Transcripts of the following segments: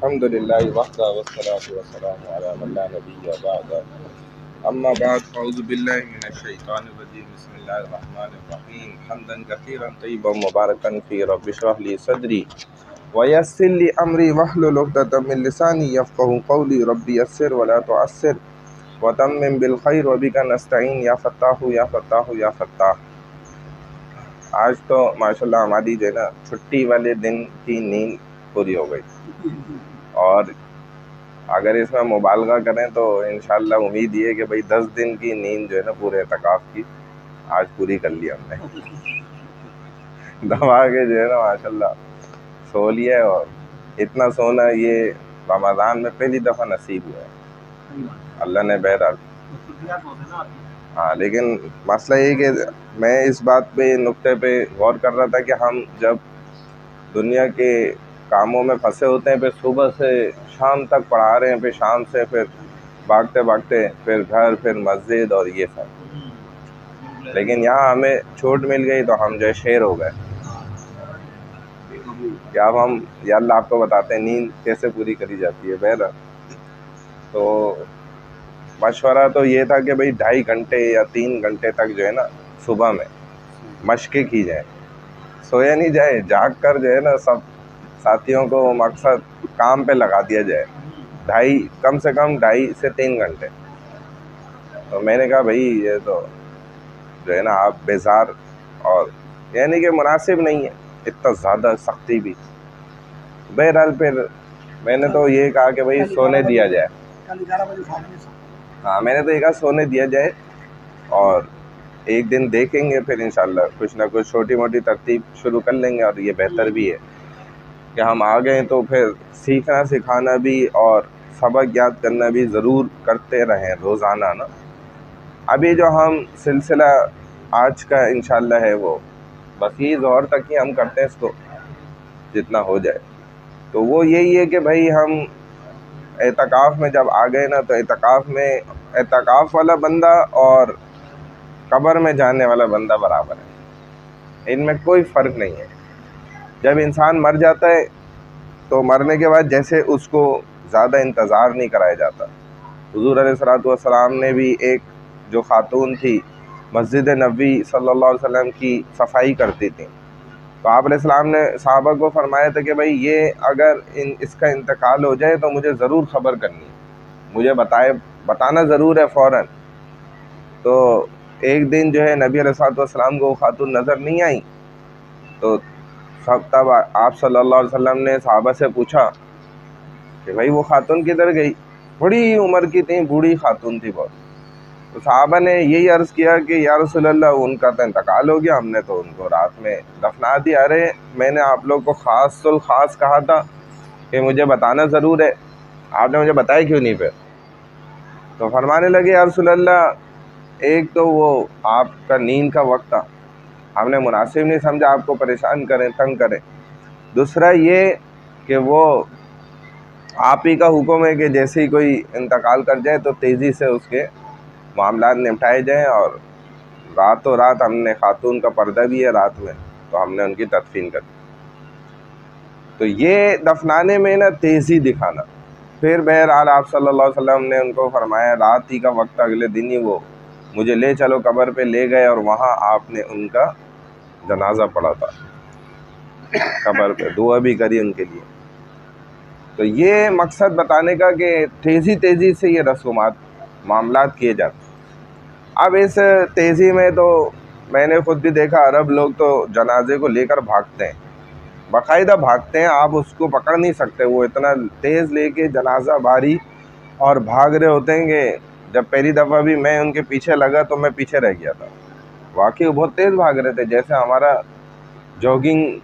अल्हम्दुलिल्लाहि वहदा वस्सलातु वस्सलामु अला मन ला नबिय्य बअदा अम्मा बाद फ़अऊज़ु बिल्लाहि मिनश शैतानिर रजीम बिस्मिल्लाहिर रहमानिर रहीम हम्दन कसीरन तय्यिबन मुबारकन फ़ी रब्बि इश्रह ली सदरी व यस्सिर ली अमरी वहलुल उक़दतम मिन लिसानी यफ़क़हू क़ौली रब्बी यस्सिर व ला तुअस्सिर व तम्मिम बिल खैर व बिका नस्तईन या फ़त्ताहु या फ़त्ताहु या फ़त्ताह। आज तो माशाल्लाह हमारी जो है ना छुट्टी वाले दिन की नींद पूरी हो गई, और अगर इसमें मुबालगा करें तो इंशाल्लाह उम्मीद ये है कि भाई 10 दिन की नींद जो है ना पूरे एतकाफ़ की आज पूरी कर ली हमने। दबा के जो है ना माशाल्लाह सो लिया है, और इतना सोना ये रमज़ान में पहली दफ़ा नसीब हुआ है अल्लाह ने। बहरहाल हाँ, लेकिन मसला ये कि मैं इस बात पे नुक्ते पे गौर कर रहा था कि हम जब दुनिया के कामों में फंसे होते हैं, फिर सुबह से शाम तक पढ़ा रहे हैं, फिर शाम से फिर भागते भागते फिर घर, फिर मस्जिद और ये सब, लेकिन यहाँ हमें छूट मिल गई तो हम जो है शेर हो गए कि अब हम या अल्लाह आपको बताते हैं नींद कैसे पूरी करी जाती है। बहरहाल तो मशवरा तो ये था कि भाई 2.5 घंटे या 3 घंटे तक जो है ना सुबह में मशक़ें की जाए, सोया नहीं जाए, जाग कर जो है ना सब साथियों को मकसद काम पे लगा दिया जाए, कम से कम 2.5 से 3 घंटे। तो मैंने कहा भाई ये तो जो है ना आप बेजार, और यानी कि मुनासिब नहीं है इतना ज़्यादा सख्ती भी। बहरहाल फिर मैंने तो ये कहा कि भाई सोने दिया जाए। हाँ, मैंने तो ये कहा सोने दिया जाए, और एक दिन देखेंगे फिर इंशाल्लाह कुछ ना कुछ छोटी मोटी तरतीब शुरू कर लेंगे। और ये बेहतर भी है कि हम आ गए तो फिर सीखना सिखाना भी और सबक याद करना भी ज़रूर करते रहें रोज़ाना ना। अभी जो हम सिलसिला आज का इंशाल्लाह है वो बस ये ज़ोहर तक ही हम करते हैं, इसको जितना हो जाए। तो वो यही है कि भाई हम एतकाफ़ में जब आ गए ना, तो एतकाफ़ में एतकाफ़ वाला बंदा और कब्र में जाने वाला बंदा बराबर है, इनमें कोई फ़र्क नहीं है। जब इंसान मर जाता है तो मरने के बाद जैसे उसको ज़्यादा इंतज़ार नहीं कराया जाता। हुज़ूर अलैहिस्सलातु वस्सलाम ने भी एक जो ख़ातून थी मस्जिद नबी सल्लल्लाहु अलैहि वसल्लम की सफाई करती थी, तो आप अलैहिस्सलाम ने सहाबा को फरमाया था कि भाई ये अगर इसका इंतकाल हो जाए तो मुझे ज़रूर ख़बर करनी, मुझे बताना ज़रूर है फ़ौरन। तो एक दिन जो है नबी अलैहिस्सलातु वस्सलाम को खातून नज़र नहीं आई, तो तब आप सल्लल्लाहु अलैहि वसल्लम ने सहाबा से पूछा कि भाई वो खातून किधर गई। बड़ी उम्र की थी, बूढ़ी खातून थी बहुत। तो सहाबा ने यही अर्ज़ किया कि या रसूल अल्लाह उनका तो इंतकाल हो गया, हमने तो उनको रात में दफना दिया। अरे मैंने आप लोग को ख़ासुल ख़ास कहा था कि मुझे बताना ज़रूर है, आपने मुझे बताया क्यों नहीं? फिर तो फरमाने लगे या रसूल अल्लाह एक तो वो आपका नींद का वक्त था, हमने मुनासिब नहीं समझा आपको परेशान करें, तंग करें। दूसरा ये कि वो आप ही का हुक्म है कि जैसे ही कोई इंतकाल कर जाए तो तेज़ी से उसके मामलात निपटाए जाएँ, और रातों रात हमने खातून का पर्दा भी है रात में, तो हमने उनकी तदफीन कर दी। तो ये दफनाने में ना तेज़ी दिखाना। फिर बहरहाल आप सल्लल्लाहु अलैहि वसल्लम ने उनको फरमाया रात ही का वक्त, अगले दिन ही वो मुझे ले चलो कब्र पे ले गए, और वहाँ आपने उनका जनाजा पढ़ा था कब्र पे, दुआ भी करी उनके लिए। तो ये मकसद बताने का कि तेज़ी से ये रस्मात मामलात किए जाते। अब इस तेज़ी में तो मैंने ख़ुद भी देखा अरब लोग तो जनाजे को लेकर भागते हैं, बाकायदा भागते हैं, आप उसको पकड़ नहीं सकते, वो इतना तेज़ लेके जनाजा भारी और भाग रहे होते हैं कि जब पहली दफ़ा भी मैं उनके पीछे लगा तो मैं पीछे रह गया था। वाकई वो बहुत तेज़ भाग रहे थे, जैसे हमारा जॉगिंग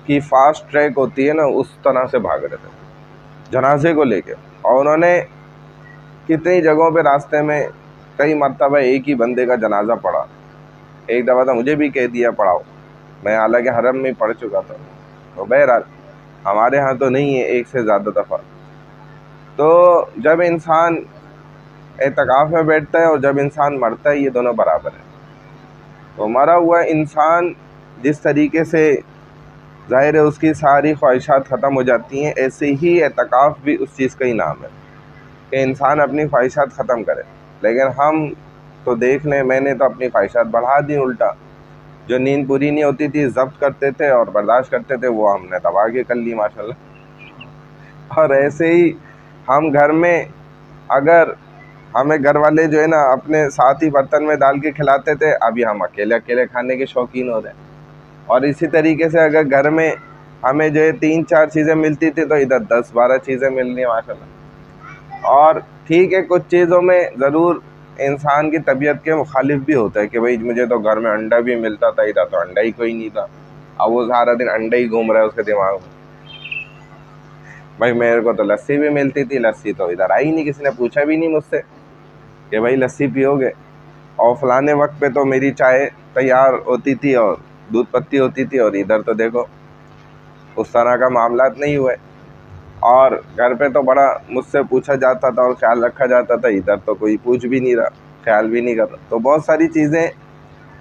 की फ़ास्ट ट्रैक होती है ना, उस तरह से भाग रहे थे जनाजे को लेके। और उन्होंने कितनी जगहों पे रास्ते में कई मरतबा एक ही बंदे का जनाजा पढ़ा। एक दफ़ा तो मुझे भी कह दिया पढ़ाओ, मैं हालांकि हरम में पढ़ चुका था। तो बहरहाल हमारे यहाँ तो नहीं है एक से ज़्यादा दफ़ा। तो जब इंसान एतकाफ़ में बैठता है और जब इंसान मरता है, ये दोनों बराबर है। तो मरा हुआ इंसान जिस तरीके से ज़ाहिर है उसकी सारी ख्वाहिशात ख़त्म हो जाती हैं। ऐसे ही एतकाफ़ भी उस चीज़ का ही नाम है कि इंसान अपनी ख्वाहिशात ख़त्म करे। लेकिन हम तो देख लें, मैंने तो अपनी ख्वाहिशात बढ़ा दी उल्टा। जो नींद पूरी नहीं होती थी ज़ब्त करते थे और बर्दाश्त करते थे, वो हमने दबा के कर ली माशाल्लाह। और ऐसे ही हम घर में, अगर हमें घर वाले जो है ना अपने साथ ही बर्तन में डाल के खिलाते थे, अभी हम अकेले अकेले खाने के शौकीन हो रहे हैं। और इसी तरीके से अगर घर में हमें जो है 3-4 चीज़ें मिलती थी, तो इधर 10-12 चीज़ें मिल रही हैं माशाल्लाह। और ठीक है, कुछ चीज़ों में ज़रूर इंसान की तबीयत के मुखालिफ भी होता है कि भाई मुझे तो घर में अंडा भी मिलता था, इधर तो अंडा ही कोई नहीं था। अब वो सारा दिन अंडा ही घूम रहा है उसके दिमाग में। भाई मेरे को तो लस्सी भी मिलती थी, लस्सी तो इधर आई नहीं, किसी ने पूछा भी नहीं मुझसे कि भाई लस्सी पियोगे। और फलाने वक्त पे तो मेरी चाय तैयार होती थी और दूध पत्ती होती थी, और इधर तो देखो उस तरह का मामला नहीं हुए। और घर पे तो बड़ा मुझसे पूछा जाता था और ख्याल रखा जाता था, इधर तो कोई पूछ भी नहीं रहा, ख्याल भी नहीं कर रहा। तो बहुत सारी चीज़ें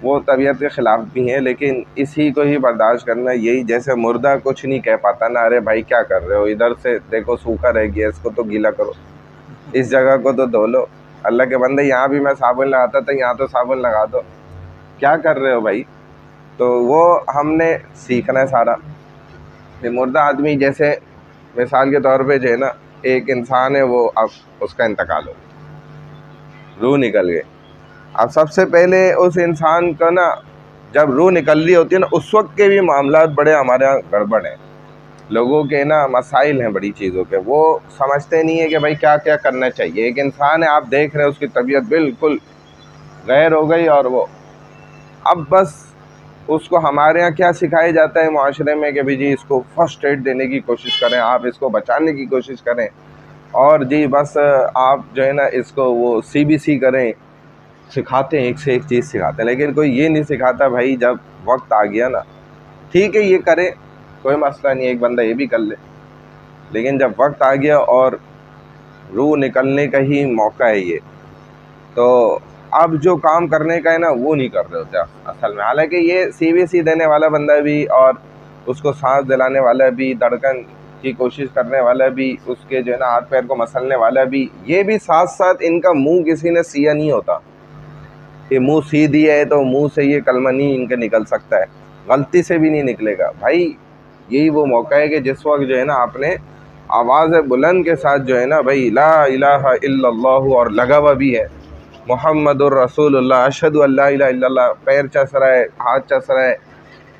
वो तबीयत के ख़िलाफ़ भी हैं, लेकिन इसी को ही बर्दाश्त करना। यही जैसे मुर्दा कुछ नहीं कह पाता ना, अरे भाई क्या कर रहे हो, इधर से देखो सूखा रह गया, इसको तो गीला करो, इस जगह को तो धो लो। अल्लाह के बंदे, यहाँ भी मैं साबुन लगाता था, यहाँ तो साबुन लगा दो, क्या कर रहे हो भाई। तो वो हमने सीखना है सारा। ये मुर्दा आदमी, जैसे मिसाल के तौर पे जो है ना, एक इंसान है, वो अब उसका इंतकाल हो, रूह निकल गई। अब सबसे पहले उस इंसान का ना, जब रूह निकल रही होती है ना, उस वक्त के भी मामलात बड़े हमारे यहाँ गड़बड़ हैं। लोगों के ना मसाइल हैं बड़ी चीज़ों के, वो समझते नहीं है कि भाई क्या क्या करना चाहिए। एक इंसान है, आप देख रहे हैं उसकी तबीयत बिल्कुल गैर हो गई, और वो अब बस उसको हमारे यहाँ क्या सिखाया जाता है माशरे में कि भाई जी इसको फर्स्ट एड देने की कोशिश करें, आप इसको बचाने की कोशिश करें, और जी बस आप जो है ना इसको वो CBC करें। सिखाते हैं, एक से एक चीज़ सिखाते हैं, लेकिन कोई ये नहीं सिखाता भाई जब वक्त आ गया ना, ठीक है ये करे, कोई मसला नहीं, एक बंदा ये भी कर ले, लेकिन जब वक्त आ गया और रूह निकलने का ही मौका है ये, तो अब जो काम करने का है ना वो नहीं कर रहे होते असल में। हालांकि ये CBC देने वाला बंदा भी, और उसको सांस दिलाने वाला भी, धड़कन की कोशिश करने वाला भी, उसके जो है ना हाथ पैर को मसलने वाला भी, ये भी साथ साथ इनका मुंह किसी ने सिया नहीं होता कि मुंह सी दिया है तो मुंह से ये कलमा नहीं इनके निकल सकता है, गलती से भी नहीं निकलेगा भाई। यही वो मौका है कि जिस वक्त जो है ना आपने आवाज़ बुलंद के साथ जो है ना भाई ला इलाहा इल्लल्लाहु, और लगा हुआ भी है मुहम्मदुर रसूलुल्लाह, अशहदु अल्ला इलाहा इल्लल्लाह, पैर चस रहा है, हाथ चस रहा है,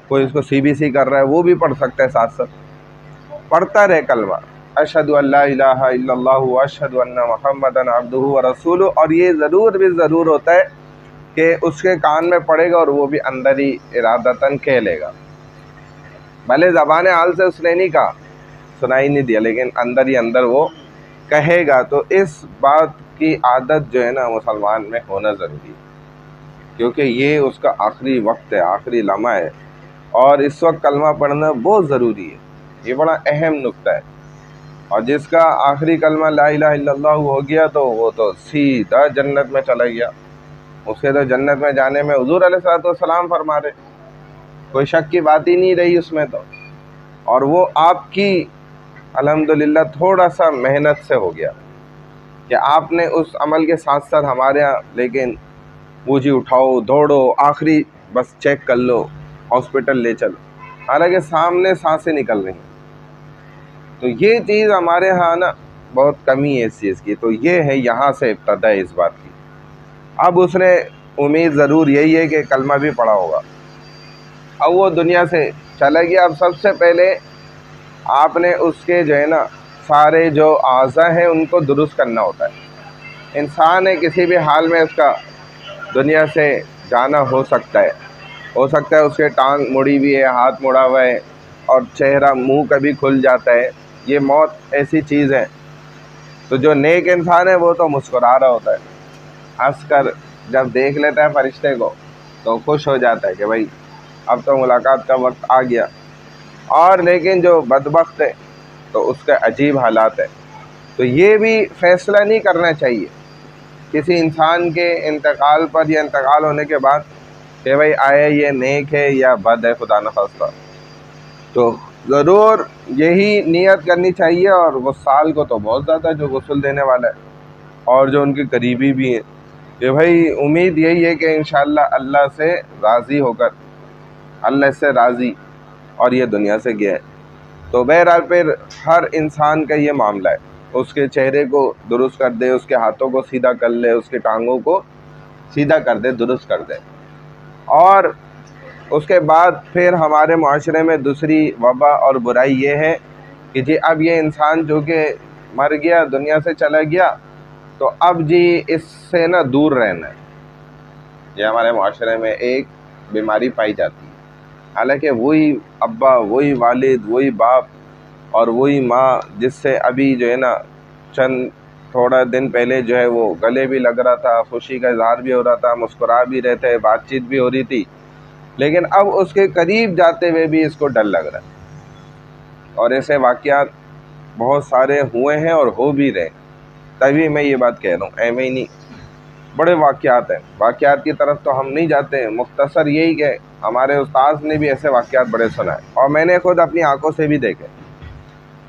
कोई इसको CBC कर रहा है, वो भी पढ़ सकता है, साथ साथ पढ़ता रहे कलमा अशहदु अल्ला इलाहा इल्लल्लाहु अशहदु अन्ना मुहम्मदन अब्दुहु व रसूलुहु। और ये ज़रूर भी ज़रूर होता है कि उसके कान में पड़ेगा और वो भी अंदर ही इरादतन कह लेगा, भले ज़बान हाल से उसने नहीं कहा, सुनाई नहीं दिया, लेकिन अंदर ही अंदर वो कहेगा। तो इस बात की आदत जो है ना मुसलमान में होना ज़रूरी है, क्योंकि ये उसका आखिरी वक्त है, आखिरी लम्हा है, और इस वक्त कलमा पढ़ना बहुत ज़रूरी है। ये बड़ा अहम नुक्ता है। और जिसका आखिरी कलमा ला इलाहा इल्लल्लाह हो गया, तो वो तो सीधा जन्नत में चला गया। उसके तो जन्नत में जाने में हुज़ूर अलैहिस्सलाम फरमा रहे, कोई शक की बात ही नहीं रही उसमें तो। और वो आपकी अल्हम्दुलिल्लाह थोड़ा सा मेहनत से हो गया कि आपने उस अमल के साथ साथ हमारे यहाँ, लेकिन बूझी उठाओ, दौड़ो, आखिरी बस चेक कर लो, हॉस्पिटल ले चलो, हालांकि सामने सांसें निकल रही हैं। तो ये चीज़ हमारे यहाँ ना बहुत कमी है इस चीज़ की। तो ये है, यहाँ से इब्तदा है इस बात की। अब उसने उम्मीद ज़रूर यही है कि कलमा भी पढ़ा होगा। अब वो दुनिया से चला गया। अब सबसे पहले आपने उसके जो है ना सारे जो आज़ा हैं उनको दुरुस्त करना होता है। इंसान है, किसी भी हाल में उसका दुनिया से जाना हो सकता है उसके टांग मुड़ी हुई है, हाथ मुड़ा हुआ है, और चेहरा मुंह कभी खुल जाता है। ये मौत ऐसी चीज़ है। तो जो नेक इंसान है वो तो मुस्कुरा रहा होता है, हंस कर जब देख लेता है फरिश्ते को तो खुश हो जाता है कि भाई अब तो मुलाकात का वक्त आ गया। और लेकिन जो बदबख्त है तो उसका अजीब हालात है। तो ये भी फ़ैसला नहीं करना चाहिए किसी इंसान के इंतकाल पर या इंतकाल होने के बाद कि भाई आया ये नेक है या बद है, खुदा न खास्ता। तो ज़रूर यही नियत करनी चाहिए। और वो साल को तो बहुत ज़्यादा जो गुस्ल देने वाला है और जो उनके करीबी भी हैं, कि भाई उम्मीद यही है कि इंशाअल्लाह अल्लाह से राज़ी होकर, अल्लाह से राज़ी और ये दुनिया से गया है। तो बहरहाल फिर हर इंसान का ये मामला है, उसके चेहरे को दुरुस्त कर दे, उसके हाथों को सीधा कर ले, उसकी टांगों को सीधा कर दे, दुरुस्त कर दे। और उसके बाद फिर हमारे माशरे में दूसरी वबा और बुराई ये है कि जी अब ये इंसान जो कि मर गया, दुनिया से चला गया, तो अब जी इससे ना दूर रहना है। ये हमारे माशरे में एक बीमारी पाई जाती है। हालांकि वही अब्बा, वही वालिद, वही बाप और वही माँ जिससे अभी जो है ना चंद थोड़ा दिन पहले जो है वो गले भी लग रहा था, खुशी का इजहार भी हो रहा था, मुस्कुरा भी रहे थे, बातचीत भी हो रही थी, लेकिन अब उसके करीब जाते हुए भी इसको डर लग रहा है। और ऐसे वाक़यात बहुत सारे हुए हैं और हो भी रहे, तभी मैं ये बात कह रहा हूँ, ऐਵੇਂ ही नहीं, बड़े वाक़यात हैं। वाक़यात की तरफ तो हम नहीं जाते, मुख्तसर यही कि हमारे उस्ताद ने भी ऐसे वाक़यात बड़े सुनाए और मैंने खुद अपनी आंखों से भी देखे।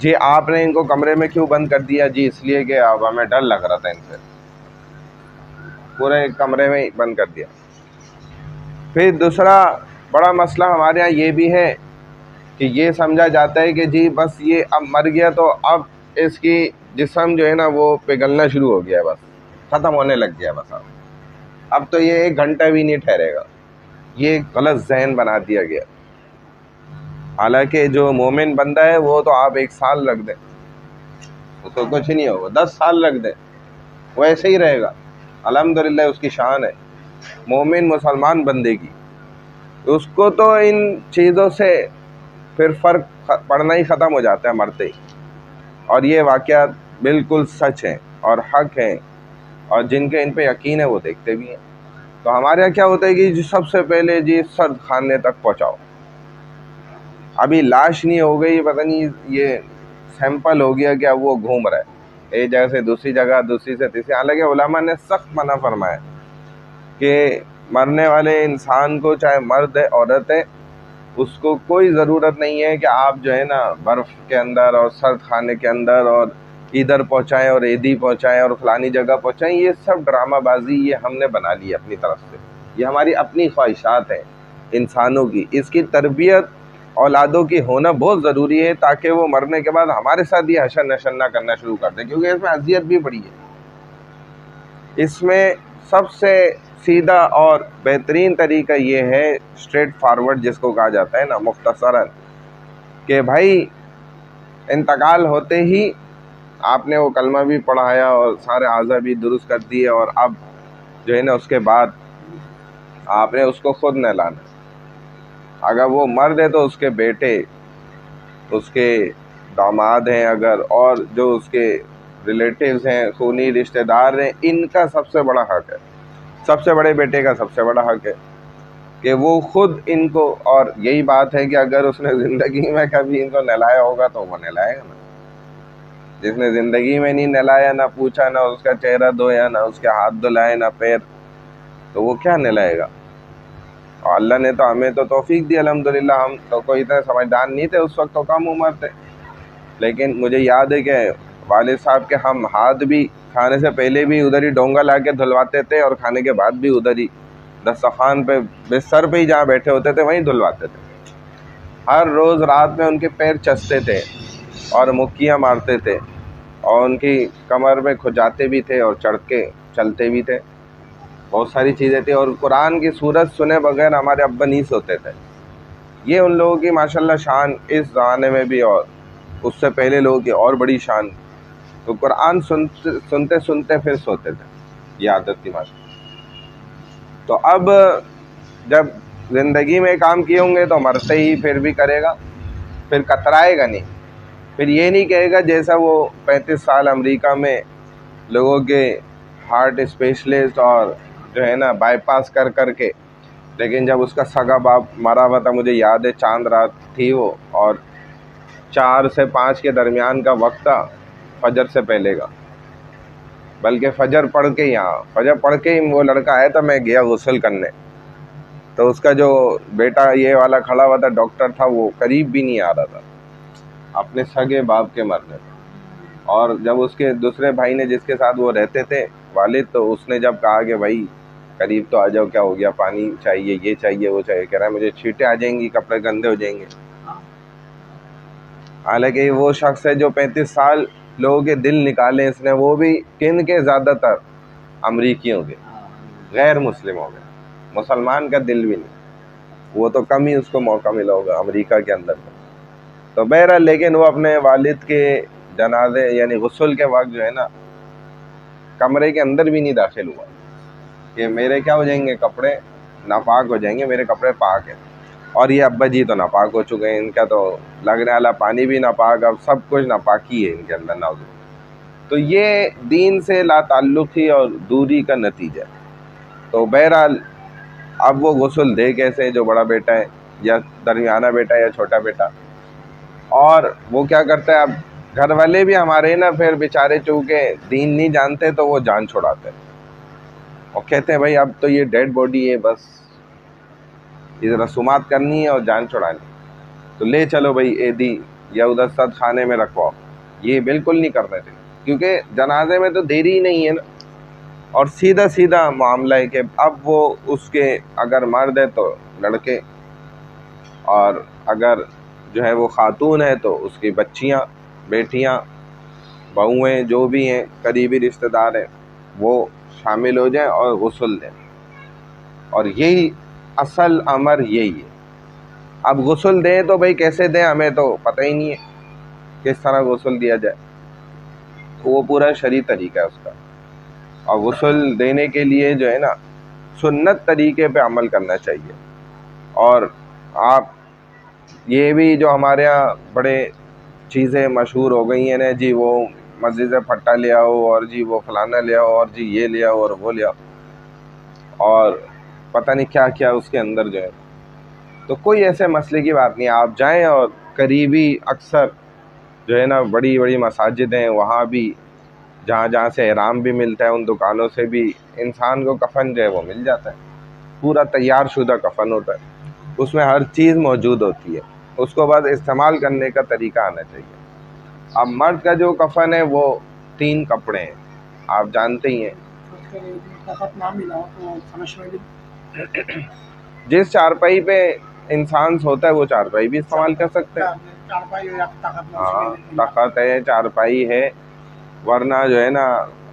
जी आपने इनको कमरे में क्यों बंद कर दिया? जी इसलिए कि अब हमें डर लग रहा था इनसे, पूरे कमरे में ही बंद कर दिया। फिर दूसरा बड़ा मसला हमारे यहाँ ये भी है कि ये समझा जाता है कि जी बस ये अब मर गया तो अब इसकी जिस्म जो है ना वो पिघलना शुरू हो गया है, बस ख़त्म होने लग गया, बस अब तो ये 1 घंटा भी नहीं ठहरेगा। ये गलत जहन बना दिया गया। हालांकि जो मोमिन बंदा है वो तो आप 1 साल रख दें, उसको कुछ नहीं होगा, 10 साल रख दें, वो ऐसे ही रहेगा, अल्हम्दुलिल्लाह उसकी शान है। मोमिन मुसलमान बंदे की, उसको तो इन चीज़ों से फिर फ़र्क पड़ना ही ख़त्म हो जाता है मरते ही। और ये वाक़यात बिल्कुल सच हैं और हक़ हैं, और जिनके इन पे यकीन है वो देखते भी हैं। तो हमारे यहाँ क्या होता है कि जी सबसे पहले जी सर्द खाने तक पहुँचाओ। अभी लाश नहीं हो गई, पता नहीं ये सैंपल हो गया कि अब वो घूम रहा है एक जगह से दूसरी जगह, दूसरी से तीसरी। हालांकि उलमा ने सख्त मना फरमाया कि मरने वाले इंसान को, चाहे मर्द है औरत है, उसको कोई ज़रूरत नहीं है कि आप जो है ना बर्फ़ के अंदर और सर्द खाने के अंदर और इधर पहुँचाएँ और ईदी पहुँचाएँ और फलानी जगह पहुँचाएँ। ये सब ड्रामाबाजी ये हमने बना ली अपनी तरफ से, ये हमारी अपनी ख्वाहिशात हैं इंसानों की। इसकी तरबियत औलादों की होना बहुत ज़रूरी है ताकि वो मरने के बाद हमारे साथ ये हशर नशर ना करना शुरू कर दें, क्योंकि इसमें अजियत भी बड़ी है। इसमें सबसे सीधा और बेहतरीन तरीका ये है, स्ट्रेट फारवर्ड जिसको कहा जाता है ना, मुख्तसरन, कि भाई इंतकाल होते ही आपने वो कलमा भी पढ़ाया और सारे आज़ा भी दुरुस्त कर दिए, और अब जो है ना उसके बाद आपने उसको खुद नहलाना। अगर वो मर्द है तो उसके बेटे, उसके दामाद हैं अगर, और जो उसके रिलेटिव्स हैं, खूनी रिश्तेदार हैं, इनका सबसे बड़ा हक़ है, सबसे बड़े बेटे का सबसे बड़ा हक़ है कि वो खुद इनको, और यही बात है कि अगर उसने ज़िंदगी में कभी इनको नहलाया होगा तो वो नहलाएगा ना। जिसने ज़िंदगी में नहीं नहलाया, ना पूछा, ना उसका चेहरा धोया, ना उसके हाथ धुलाए, ना पैर, तो वो क्या नहलाएगा? और अल्लाह ने तो हमें तो तौफीक दी अल्हम्दुलिल्लाह। हम तो कोई इतने समझदार नहीं थे उस वक्त, तो कम उम्र थे, लेकिन मुझे याद है कि वालिद साहब के हम हाथ भी खाने से पहले भी उधर ही डोंगा ला के धुलवाते थे, और खाने के बाद भी उधर ही दस्तरखान पे बिस्तर पे ही जहाँ बैठे होते थे वहीं धुलवाते थे। हर रोज़ रात में उनके पैर चसते थे और मुक्कियाँ मारते थे, और उनकी कमर में खुजाते भी थे और चढ़ के चलते भी थे। बहुत सारी चीज़ें थी, और कुरान की सूरत सुने बगैर हमारे अब्बा नहीं सोते थे। ये उन लोगों की माशाल्लाह शान इस ज़माने में भी, और उससे पहले लोगों की और बड़ी शान। तो कुरान सुनते सुनते सुनते फिर सोते थे, ये आदत थी माशाल्लाह। तो अब जब ज़िंदगी में काम किए होंगे तो मरते ही फिर भी करेगा, फिर कतराएगा नहीं, फिर ये नहीं कहेगा जैसा वो 35 साल अमेरिका में लोगों के हार्ट स्पेशलिस्ट और जो है ना बाईपास कर कर के, लेकिन जब उसका सगा बाप मरा हुआ था, मुझे याद है चांद रात थी वो, और 4 से 5 के दरमियान का वक्त था, फजर से पहले का, बल्कि फजर पढ़ के ही, यहाँ फजर पढ़ के ही वो लड़का आया था, मैं गया गुस्ल करने, तो उसका जो बेटा ये वाला खड़ा हुआ था, डॉक्टर था, वो करीब भी नहीं आ रहा था अपने सगे बाप के मरने पर। और जब उसके दूसरे भाई ने, जिसके साथ वो रहते थे वालिद, तो उसने जब कहा कि भाई करीब तो आ जाओ, क्या हो गया, पानी चाहिए, ये चाहिए, वो चाहिए, कह रहा है मुझे छींटे आ जाएंगी, कपड़े गंदे हो जाएंगे। हालांकि वो शख्स है जो 35 साल लोगों के दिल निकाले इसने, वो भी किन के, ज़्यादातर अमरीकियों के, गैर मुस्लिमों के, मुसलमान का दिल भी नहीं, वो तो कम ही उसको मौका मिला होगा अमेरिका के अंदर। तो बहरहाल, लेकिन वो अपने वालिद के जनाजे यानी गुस्ल के वक्त जो है ना, कमरे के अंदर भी नहीं दाखिल हुआ कि मेरे क्या हो जाएंगे, कपड़े नापाक हो जाएंगे, मेरे कपड़े पाक हैं। और ये अब्बा जी तो नापाक हो चुके हैं, इनका तो लगने वाला पानी भी नापाक, अब सब कुछ नापाकी है इनके अंदर नाउज़। तो ये दीन से लाताल्लुक़ी और दूरी का नतीजा है। तो बहरहाल, अब वो गुस्ल दे कैसे, जो बड़ा बेटा है या दरमियाना बेटा है या छोटा बेटा। और वो क्या करता है, अब घर वाले भी हमारे ना फिर बेचारे चूँकि दीन नहीं जानते, तो वो जान छुड़ाते हैं और कहते हैं भाई अब तो ये डेड बॉडी है, बस ये रसूमात करनी है और जान छुड़ानी, तो ले चलो भाई एदी या उधर सद खाने में रखवाओ। ये बिल्कुल नहीं करने थे, क्योंकि जनाजे में तो देरी ही नहीं है ना। और सीधा सीधा मामला है कि अब वो उसके अगर मर्द है तो लड़के, और अगर जो है वो खातून है तो उसकी बच्चियां, बेटियां, बहुएँ, जो भी हैं करीबी रिश्तेदार हैं, वो शामिल हो जाएं और गुस्ल दें। और यही असल अमर यही है। अब गुस्ल दें तो भाई कैसे दें, हमें तो पता ही नहीं है किस तरह गुस्ल दिया जाए, तो वो पूरा शरई तरीका है उसका। और गुस्ल देने के लिए जो है ना, सुन्नत तरीके पे अमल करना चाहिए। और आप ये भी जो हमारे यहाँ बड़े चीज़ें मशहूर हो गई हैं ना जी, वो मस्जिद से फट्टा ले आओ, और जी वो फलाना ले आओ, और जी ये ले आओ और वो ले आओ, और पता नहीं क्या क्या उसके अंदर जो है। तो कोई ऐसे मसले की बात नहीं, आप जाएं और करीबी अक्सर जो है ना बड़ी बड़ी मसाजिद हैं, वहाँ भी जहाँ जहाँ से ihram भी मिलता है, उन दुकानों से भी इंसान को कफ़न जो है वो मिल जाता है। पूरा तैयार शुदा कफ़न होता है, उसमें हर चीज़ मौजूद होती है, उसको बस इस्तेमाल करने का तरीका आना चाहिए। अब मर्द का जो कफ़न है वो 3 कपड़े हैं, आप जानते ही हैं। जिस चारपाई पे इंसान सोता है वो चारपाई भी इस्तेमाल कर सकते हैं। हाँ, तख़त है, चारपाई है, वरना जो है ना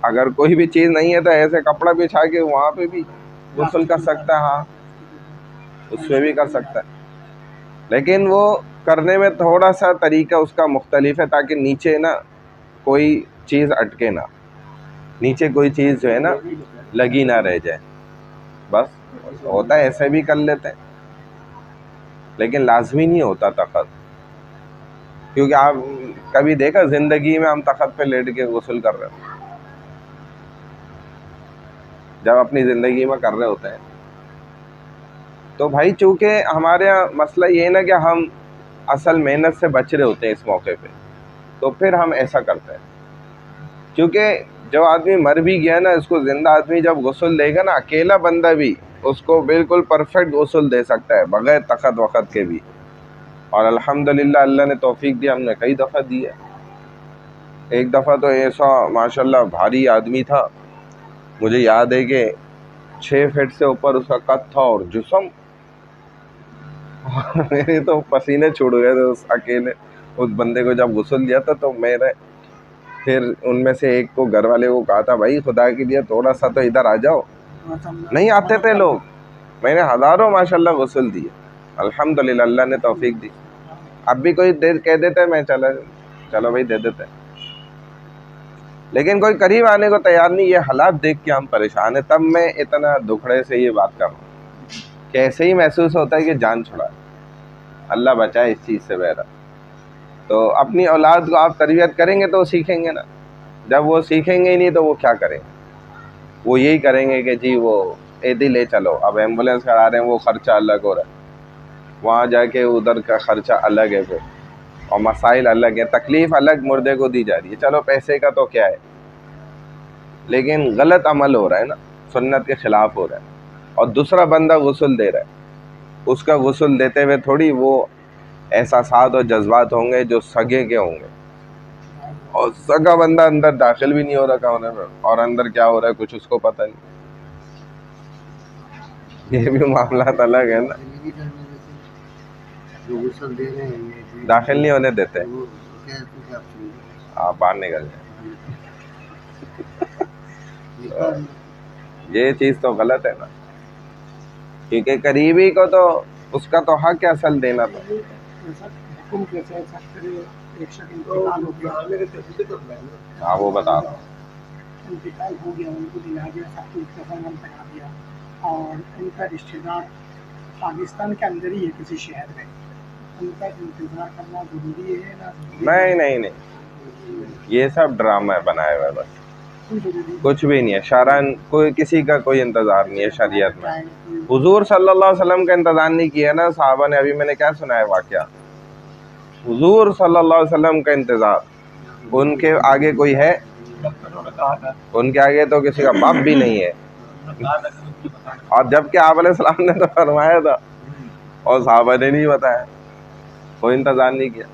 अगर कोई भी चीज़ नहीं है तो ऐसे कपड़ा बिछा के वहाँ पे भी गुस्ल कर सकता है। हाँ, उसमें भी कर सकता है, लेकिन वो करने में थोड़ा सा तरीका उसका मुख्तलिफ है, ताकि नीचे ना कोई चीज़ अटके ना, नीचे कोई चीज़ जो है ना लगी ना रह जाए। बस होता है ऐसे भी कर लेते हैं, लेकिन लाजमी नहीं होता तख़त। क्योंकि आप कभी देखा ज़िंदगी में हम तख़त पे लेट के गुस्ल कर रहे हैं, जब अपनी ज़िंदगी में कर रहे होते हैं। तो भाई चूँकि हमारे यहाँ मसला ये है ना कि हम असल मेहनत से बच रहे होते हैं इस मौके पे, तो फिर हम ऐसा करते हैं। क्योंकि जो आदमी मर भी गया ना, इसको ज़िंदा आदमी जब गुस्ल देगा ना, अकेला बंदा भी उसको बिल्कुल परफेक्ट गुस्ल दे सकता है बग़ैर तख़त वक़्त के भी। और अल्हम्दुलिल्लाह अल्लाह ने तौफ़ीक दी, हमने कई दफ़ा दी है। एक दफ़ा तो ऐसा माशाल्लाह भारी आदमी था, मुझे याद है कि 6 फीट से ऊपर उसका कद था और जिस्म मेरे तो पसीने छूट गए थे उस अकेले उस बंदे को जब गुस्ल दिया था। तो मैंने फिर उनमें से एक को, घर वाले को कहा था भाई खुदा के लिए थोड़ा सा तो इधर आ जाओ। नहीं आते थे लोग, मैंने हज़ारों माशाल्लाह गुस्ल दिए, अल्हम्दुलिल्लाह अल्लाह ने तौफ़ीक दी। अब भी कोई दे कह देते मैं चलो भाई दे देते, लेकिन कोई करीब आने को तैयार नहीं। ये हालात देख के हम परेशान हैं। तब मैं इतना दुखड़े से ये बात कर रहा हूँ, कैसे ही महसूस होता है कि जान छुड़ा, अल्लाह बचाए इस चीज़ से। बहरा तो अपनी औलाद को आप तरबियत करेंगे तो सीखेंगे ना, जब वो सीखेंगे ही नहीं तो वो क्या करेंगे? वो यही करेंगे कि जी वो एदी ले चलो, अब एम्बुलेंस करा रहे हैं, वो ख़र्चा अलग हो रहा है, वहाँ जाके उधर का ख़र्चा अलग है, फिर और मसाइल अलग है, तकलीफ़ अलग मुर्दे को दी जा रही है। चलो पैसे का तो क्या है, लेकिन गलत अमल हो रहा है ना, सुन्नत के ख़िलाफ़ हो रहा है, और दूसरा बंदा गुस्ल दे रहा है। उसका गुस्ल देते हुए थोड़ी वो एहसासात और जज्बात होंगे जो सगे के होंगे, और सगा बंदा अंदर दाखिल भी नहीं हो रहा कमरे में, और अंदर क्या हो रहा है कुछ उसको पता नहीं। ये भी मामला अलग है ना, दाखिल नहीं होने देते, आप बाहर निकल जाए। ये चीज तो गलत है ना, क्योंकि करीबी को तो उसका तो हक है असल देना। तो हाँ वो बता रहा हूँ, इंतकाल हो गया, उनको दिला दिया, सब कुछ कफन पहना दिया, और उनका रिश्तेदार पाकिस्तान के अंदर ही है किसी शहर में, उनका इंतजार करना जरूरी है ना? नहीं नहीं नहीं, ये सब ड्रामा बनाया हुआ है बस, कुछ भी नहीं है। शरन कोई किसी का कोई इंतजार नहीं है शरीयत में। हुजूर सल्लल्लाहु अलैहि वसल्लम का इंतजार नहीं किया ना साहबा ने। अभी मैंने क्या सुनाया वाकया, हुजूर सल्लल्लाहु अलैहि वसल्लम का इंतजार, उनके आगे कोई है? उनके आगे तो किसी का बाप भी नहीं है। और जबकि आप अलैहिस्सलाम ने तो फरमाया था और साहबा ने नहीं बताया, कोई इंतजार नहीं किया।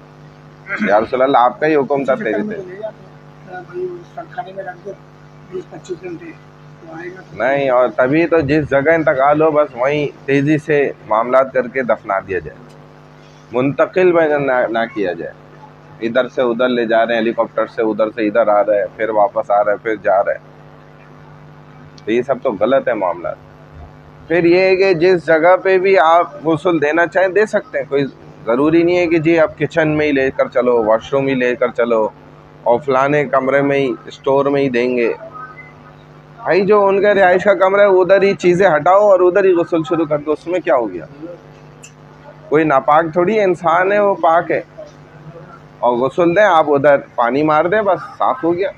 या रसूल अल्लाह आपका ही हुक्म था तेरे से। नहीं, और तभी तो जिस जगह इंतकाल हो बस वहीं तेजी से मामला करके दफना दिया जाए, मुंतकिल में ना किया जाए। इधर से उधर ले जा रहे हैं, हेलीकॉप्टर से उधर से इधर आ रहे हैं, फिर वापस आ रहे हैं, फिर जा रहे हैं, तो ये सब तो गलत है मामला। फिर ये है कि जिस जगह पे भी आप गुस्ल देना चाहें दे सकते हैं, कोई ज़रूरी नहीं है कि जी आप किचन में ही लेकर चलो, वॉशरूम ही लेकर चलो और फलाने कमरे में ही स्टोर में ही देंगे। भाई जो उनका रिहाइश का कमरा है उधर ही चीज़ें हटाओ और उधर ही गुस्ल शुरू कर दो, उसमें क्या हो गया? कोई नापाक थोड़ी है, इंसान है वो पाक है, और गुस्ल दें आप उधर पानी मार दें बस साफ़ हो गया।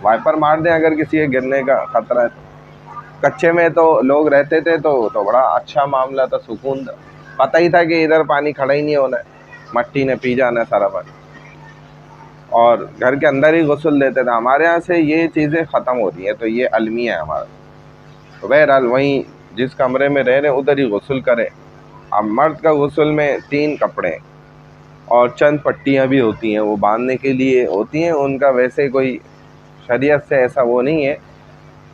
वाइपर मार दें अगर किसी के गिरने का ख़तरा है। कच्चे में तो लोग रहते थे तो बड़ा अच्छा मामला था, सुकून था, पता ही था कि इधर पानी खड़ा ही नहीं होना है, मट्टी ने पी जाना है सारा पानी, और घर के अंदर ही गुस्ल देते थे। हमारे यहाँ से ये चीज़ें ख़त्म हो रही हैं, तो ये अलमिया है हमारा। तो बहरहाल वहीं जिस कमरे में रह रहे हैं उधर ही गुस्ल करें। अब मर्द का गुस्ल में 3 कपड़े और चंद पट्टियाँ भी होती हैं, वो बांधने के लिए होती हैं, उनका वैसे कोई शरीयत से ऐसा वो नहीं है,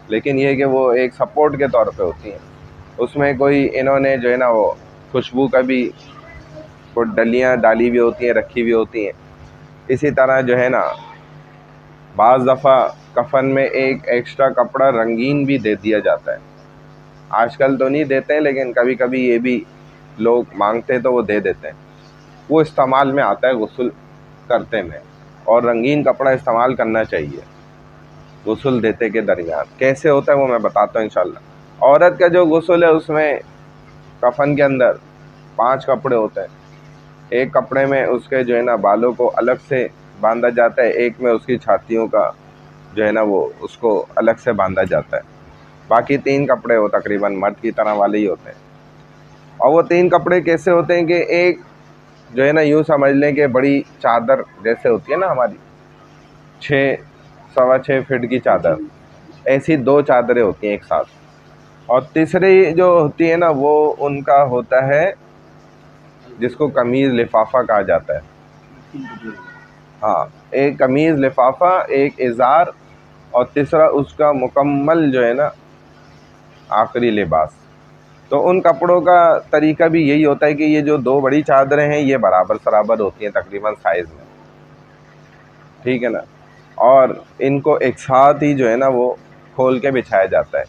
लेकिन ये कि वो एक सपोर्ट के तौर पे होती हैं। उसमें कोई इन्होंने जो है ना वो खुशबू का भी कुछ डलियाँ डाली भी होती हैं, रखी भी होती हैं। इसी तरह जो है ना बाज़ दफ़ा कफ़न में एक एक्स्ट्रा कपड़ा रंगीन भी दे दिया जाता है। आजकल तो नहीं देते हैं, लेकिन कभी कभी ये भी लोग मांगते हैं तो वो दे देते हैं। वो इस्तेमाल में आता है गुस्ल करते में, और रंगीन कपड़ा इस्तेमाल करना चाहिए गुस्ल देते के दरमियान। कैसे होता है वो मैं बताता हूँ इंशाल्लाह। औरत का जो गुस्ल है उसमें कफ़न के अंदर 5 कपड़े होते हैं। एक कपड़े में उसके जो है ना बालों को अलग से बांधा जाता है, एक में उसकी छातियों का जो है ना वो उसको अलग से बांधा जाता है। बाकी 3 कपड़े वो तकरीबन मर्द की तरह वाले ही होते हैं। और वो 3 कपड़े कैसे होते हैं कि एक जो है ना यूँ समझ लें कि बड़ी चादर जैसे होती है ना हमारी 6-6.25 फीट की चादर, ऐसी 2 चादरें होती हैं एक साथ। और तीसरी जो होती है ना वो उनका होता है जिसको कमीज़ लिफाफा कहा जाता है। हाँ, एक कमीज़ लिफाफा, एक इज़ार, और तीसरा उसका मुकम्मल जो है ना आखिरी लिबास। तो उन कपड़ों का तरीका भी यही होता है कि ये जो 2 बड़ी चादरें हैं ये बराबर सराबर होती हैं तकरीबन साइज़ में, ठीक है ना, और इनको एक साथ ही जो है ना वो खोल के बिछाया जाता है।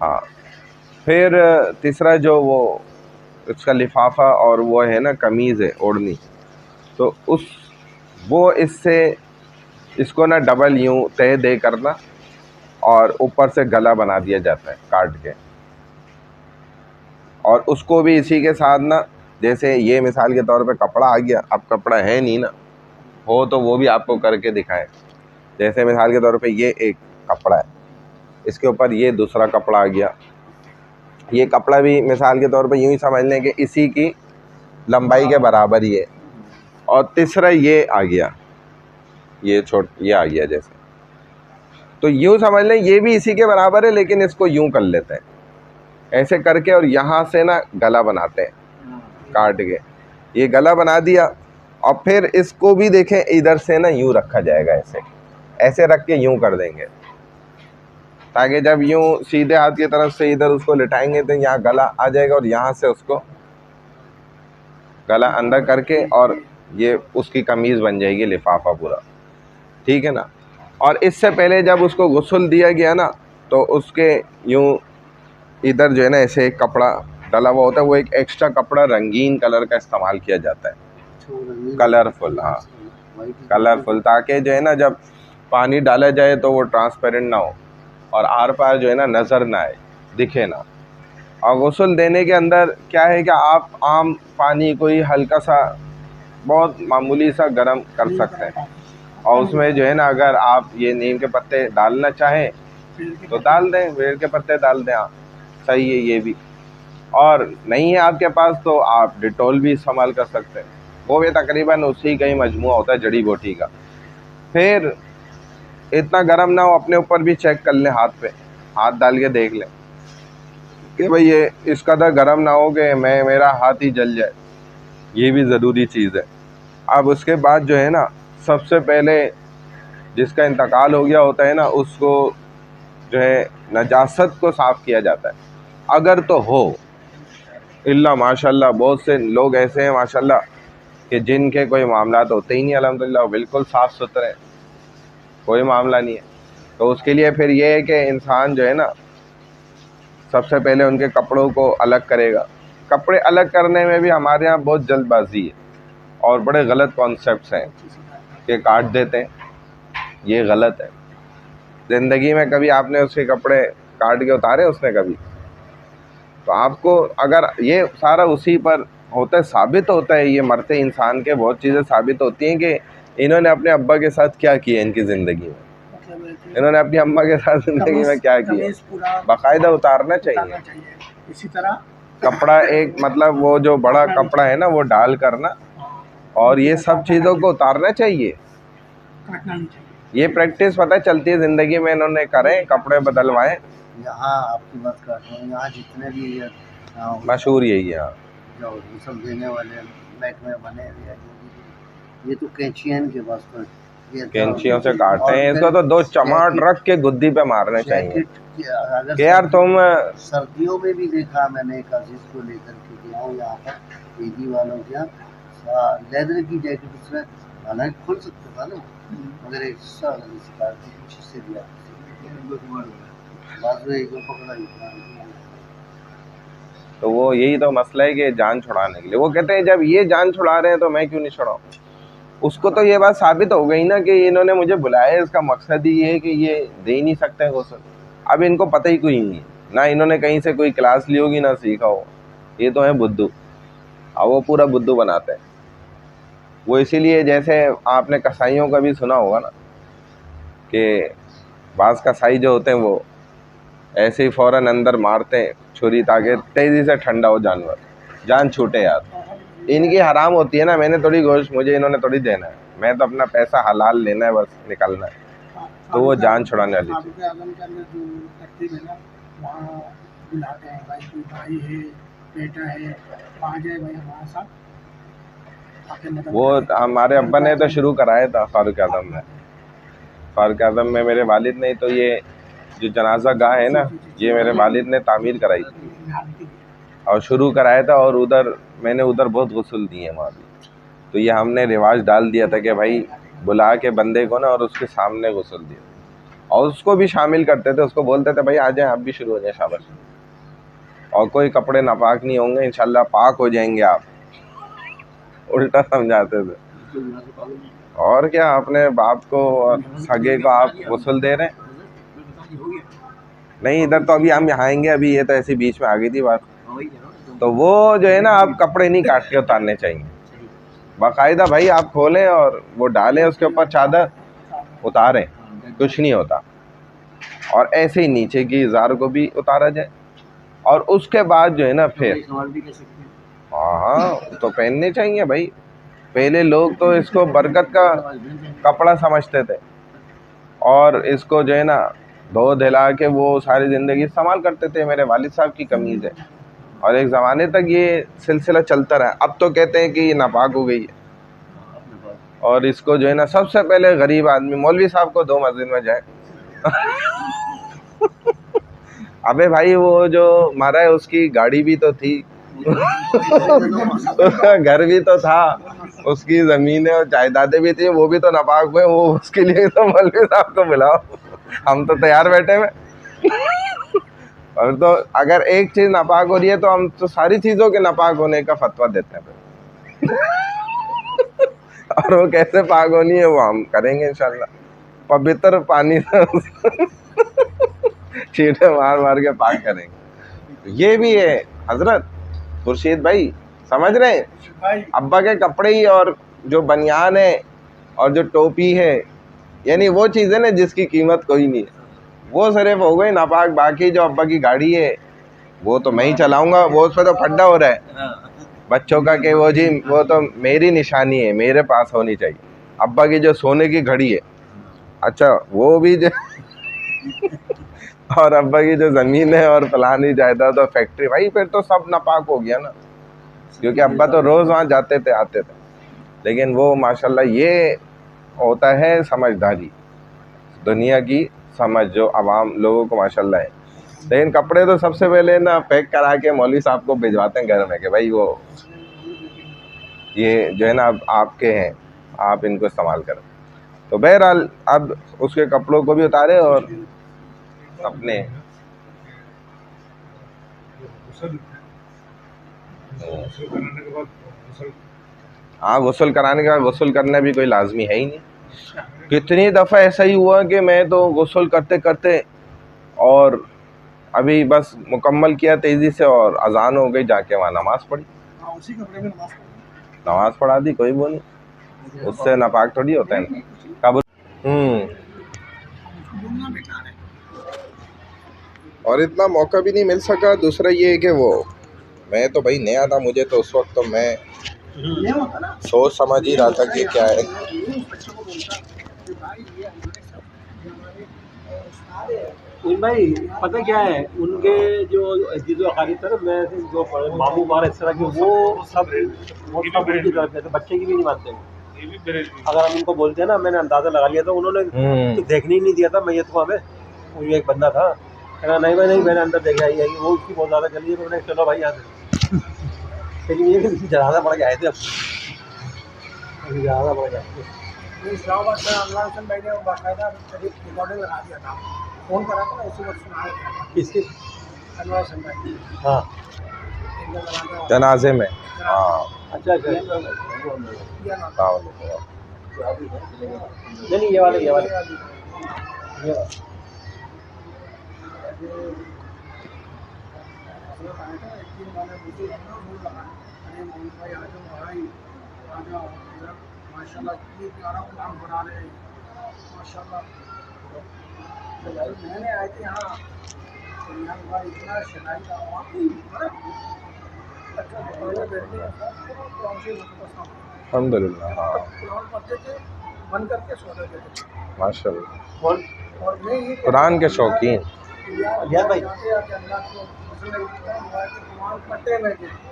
हाँ, फिर तीसरा जो वो उसका लिफाफा और वो है ना कमीज़ है, ओढ़नी, तो वो इससे इसको ना डबल यूँ तह दे करना और ऊपर से गला बना दिया जाता है काट के, और उसको भी इसी के साथ ना, जैसे ये मिसाल के तौर पे कपड़ा आ गया, अब कपड़ा है नहीं ना, हो तो वो भी आपको करके दिखाएं। जैसे मिसाल के तौर पे ये एक कपड़ा है, इसके ऊपर ये दूसरा कपड़ा आ गया, ये कपड़ा भी मिसाल के तौर पे यूँ ही समझ लें कि इसी की लंबाई के बराबर ही है, और तीसरा ये आ गया, ये आ गया जैसे, तो यूँ समझ लें ये भी इसी के बराबर है, लेकिन इसको यूँ कर लेते हैं, ऐसे करके और यहाँ से ना गला बनाते हैं काट के। ये गला बना दिया और फिर इसको भी देखें इधर से ना यूं रखा जाएगा, ऐसे ऐसे रख के यूं कर देंगे, ताकि जब यूं सीधे हाथ की तरफ से इधर उसको लिटाएंगे तो यहाँ गला आ जाएगा और यहाँ से उसको गला अंदर करके और ये उसकी कमीज़ बन जाएगी, लिफाफा पूरा, ठीक है ना। और इससे पहले जब उसको गुस्ल दिया गया ना तो उसके यूं इधर जो है ना ऐसे एक कपड़ा डला हुआ होता है, वो एक एक्स्ट्रा कपड़ा रंगीन कलर का इस्तेमाल किया जाता है, कलरफुल, हाँ कलरफुल, ताकि जो है ना जब पानी डाला जाए तो वो ट्रांसपेरेंट ना हो और आर पार जो है ना नज़र ना आए, दिखे ना। और गुस्ल देने के अंदर क्या है कि आप आम पानी को ही हल्का सा बहुत मामूली सा गर्म कर सकते हैं और उसमें जो है ना अगर आप ये नीम के पत्ते डालना चाहें तो डाल दें, बेर के पत्ते डाल दें, आप सही है ये भी। और नहीं है आपके पास तो आप डिटॉल भी इस्तेमाल कर सकते हैं, वो भी तकरीबन उसी का ही मजमूआ होता है जड़ी बूटी का। फिर इतना गर्म ना हो, अपने ऊपर भी चेक कर लें, हाथ पे हाथ डाल के देख लें कि भाई ये इस कदर गर्म ना हो कि मेरा हाथ ही जल जाए, ये भी ज़रूरी चीज़ है। अब उसके बाद जो है ना सबसे पहले जिसका इंतकाल हो गया होता है ना उसको जो है नजासत को साफ़ किया जाता है, अगर तो हो इल्ला माशाल्लाह। बहुत से लोग ऐसे हैं माशाल्लाह कि जिनके कोई मामला होते ही नहीं, अल्हम्दुलिल्लाह बिल्कुल साफ़ सुथरे, कोई मामला नहीं है। तो उसके लिए फिर ये है कि इंसान जो है ना सबसे पहले उनके कपड़ों को अलग करेगा। कपड़े अलग करने में भी हमारे यहाँ बहुत जल्दबाजी है और बड़े गलत कॉन्सेप्ट्स हैं कि काट देते हैं, ये गलत है। ज़िंदगी में कभी आपने उसके कपड़े काट के उतारे उसने कभी? तो आपको अगर ये सारा उसी पर होता है, साबित होता है, ये मरते इंसान के बहुत चीज़ें साबित होती हैं कि इन्होंने अपने अब्बा के साथ क्या किया इनकी ज़िंदगी में, इन्होंने अपनी अम्मा के साथ ज़िंदगी में क्या किया। बाकायदा उतारना चाहिए इसी तरह कपड़ा, एक मतलब वो जो बड़ा कपड़ा है ना वो डाल करना, और ये सब चीज़ों को उतारना चाहिए। ये प्रैक्टिस पता चलती है ज़िंदगी में, इन्होंने करें कपड़े बदलवाएं। यहाँ आपकी बात करता हूँ, यहाँ जितने भी मशहूर यही है जो गुस्ल देने वाले महकमे बने हुए हैं, ये तो कैंचियाँ के पास तो कैंचियों से काटते हैं इसको, तो दो चमाट रख के गुद्दी पे मारने चाहिए। कि यार तुम सर्दियों में भी देखा मैंने एक अजीज को लेकर के गया हूँ यहाँ पर ईदी वालों के यहाँ, लेदर की जैकेट उसमें हालांकि खुल सकता था ना, मगर एक पीछे से दिया तो वो यही तो मसला है कि जान छुड़ाने के लिए वो कहते हैं जब ये जान छुड़ा रहे हैं तो मैं क्यों नहीं छुड़ाऊँ। उसको तो ये बात साबित हो गई ना कि इन्होंने मुझे बुलाया, इसका मकसद ही ये है कि ये दे ही नहीं सकते गुस्ल। अब इनको पता ही कोई नहीं है, ना इन्होंने कहीं से कोई क्लास ली होगी ना सीखा हो, ये तो है बुद्धू। अब वो पूरा बुद्धू बनाते हैं वो, इसीलिए जैसे आपने कसाईयों का भी सुना होगा ना कि बाज़ कसाई जो होते हैं वो ऐसे ही फ़ौरन अंदर मारते हैं छुरी ताकि तेज़ी से ठंडा हो जानवर, जान छूटे यार। इनकी हराम होती है ना, मैंने थोड़ी गोश्त, मुझे इन्होंने थोड़ी देना है, मैं तो अपना पैसा हलाल लेना है, बस निकलना है। तो वो जान छुड़ाने वाली चीज़। वो हमारे अब्बा ने तो शुरू कराया था फारूक आजम में। फारूक आजम में मेरे वालिद ने तो ये जो जनाजा गाह है ना, ये मेरे वालिद ने तामीर कराई थी और शुरू कराया था, और उधर मैंने उधर बहुत गुस्ल दिए हैं वहाँ भी। तो ये हमने रिवाज डाल दिया था कि भाई बुला के बंदे को ना और उसके सामने गुस्ल दिया, और उसको भी शामिल करते थे, उसको बोलते थे भाई आ जाए आप भी शुरू हो जाए, शाबाश। और कोई कपड़े नापाक नहीं होंगे, इंशाल्लाह पाक हो जाएंगे आप, उल्टा समझाते थे। और क्या, अपने बाप को और सगे को आप गुस्ल दे रहे हैं? नहीं, इधर तो अभी हम यहाँ आएंगे, अभी ये तो ऐसी बीच में आ गई थी बात। तो वो जो है ना, आप कपड़े नहीं काट के उतारने चाहिए, बाकायदा भाई आप खोलें और वो डालें उसके ऊपर चादर, उतारें, कुछ नहीं होता। और ऐसे ही नीचे की इज़ार को भी उतारा जाए, और उसके बाद जो है ना फिर हाँ तो पहनने चाहिए भाई। पहले लोग तो इसको बरकत का कपड़ा समझते थे, और इसको जो है ना धो धिला के वो सारी ज़िंदगी इस्तेमाल करते थे। मेरे वालिद साहब की कमीज़ है और एक ज़माने तक ये सिलसिला चलता रहा। अब तो कहते हैं कि ये नापाक हो गई है और इसको जो है ना, सबसे पहले गरीब आदमी मौलवी साहब को दो मस्जिद में जाए। अबे भाई वो जो मारा है उसकी गाड़ी भी तो थी, उसका घर भी तो था, उसकी ज़मीनें और जायदादें भी थी, वो भी तो नापाक हुए। वो उसके लिए तो मौलवी साहब को बुलाओ, हम तो तैयार बैठे हुए। और तो अगर एक चीज़ नापाक हो रही है तो हम तो सारी चीज़ों के नापाक होने का फतवा देते हैं। और वो कैसे पाक होनी है वो हम करेंगे इंशाल्लाह। पवित्र पानी से छींटे मार मार के पाक करेंगे। ये भी है हजरत खुर्शीद भाई, समझ रहे हैं? अब्बा के कपड़े ही और जो बनियान है और जो टोपी है, यानी वो चीज़ है ना जिसकी कीमत कोई नहीं है, वो सिर्फ हो गई नापाक। बाकी जो अब्बा की गाड़ी है वो तो मैं ही चलाऊंगा, वो उस पर तो फड्डा हो रहा है बच्चों का कि वो जी वो तो मेरी निशानी है, मेरे पास होनी चाहिए। अब्बा की जो सोने की घड़ी है, अच्छा वो भी जो और अब्बा की जो ज़मीन है और फलानी जायदाद और फैक्ट्री, भाई फिर तो सब नापाक हो गया ना, क्योंकि अब्बा तो रोज़ वहाँ जाते थे आते थे। लेकिन वो माशाल्लाह ये होता है समझदारी, दुनिया की समझ जो आवाम लोगों को माशाल्लाह है। लेकिन कपड़े तो सबसे पहले ना पैक करा के मौलवी साहब को भिजवाते हैं घर में कि भाई वो ये जो है ना अब आपके हैं, आप इनको इस्तेमाल करें। तो बहरहाल अब उसके कपड़ों को भी उतारे और अपने हाँ गुस्ल कराने का, गुस्ल करना भी कोई लाजमी है ही नहीं। कितनी दफ़ा ऐसा ही हुआ कि मैं तो गुस्ल करते करते और अभी बस मुकम्मल किया तेज़ी से और अजान हो गई, जाके वहाँ नमाज़ पढ़ी, उसी कपड़े में नमाज़ पढ़ा दी, कोई वो नहीं, उससे नापाक थोड़ी होता है। कब और इतना मौका भी नहीं मिल सका। दूसरा ये है कि वो मैं तो भाई नया था, मुझे तो उस वक्त तो मैं सोच समझ ही रहा था कि क्या है। भाई पता क्या है, उनके जो अजीज़ अकारीब था ना, मैं जो मामू मारा इस तरह के, वो सब उनकी तरफ थे, बच्चे की भी नहीं मानते। अगर हम उनको बोलते हैं ना, मैंने अंदाज़ा लगा लिया था, उन्होंने तो देखने ही नहीं दिया था मैयत को हमें। वो एक बंदा था, कहना नहीं भाई नहीं, मैंने अंदर देखा ही, वो उसकी बहुत ज़्यादा चली है, तो मैंने चलो भाई यहाँ से। लेकिन ये जनाजा पड़ के आए थे, अब जनाजा पड़ के आए थे। फोन करा था उसी वक्त सुनाया था। किसके? हाँ जनाजे में। हाँ अच्छा अच्छा। नहीं ये वाले ये वाले माशाल्लाह इतनी प्यारा प्लान बना रहे हैं माशाल्लाह। मैंने आए थे यहाँ इतना शनाई का अल्हम्दुलिल्लाह। हाँ बन करके सोते थे माशाल्लाह, और मैं ये कुरान के शौकीन। भाई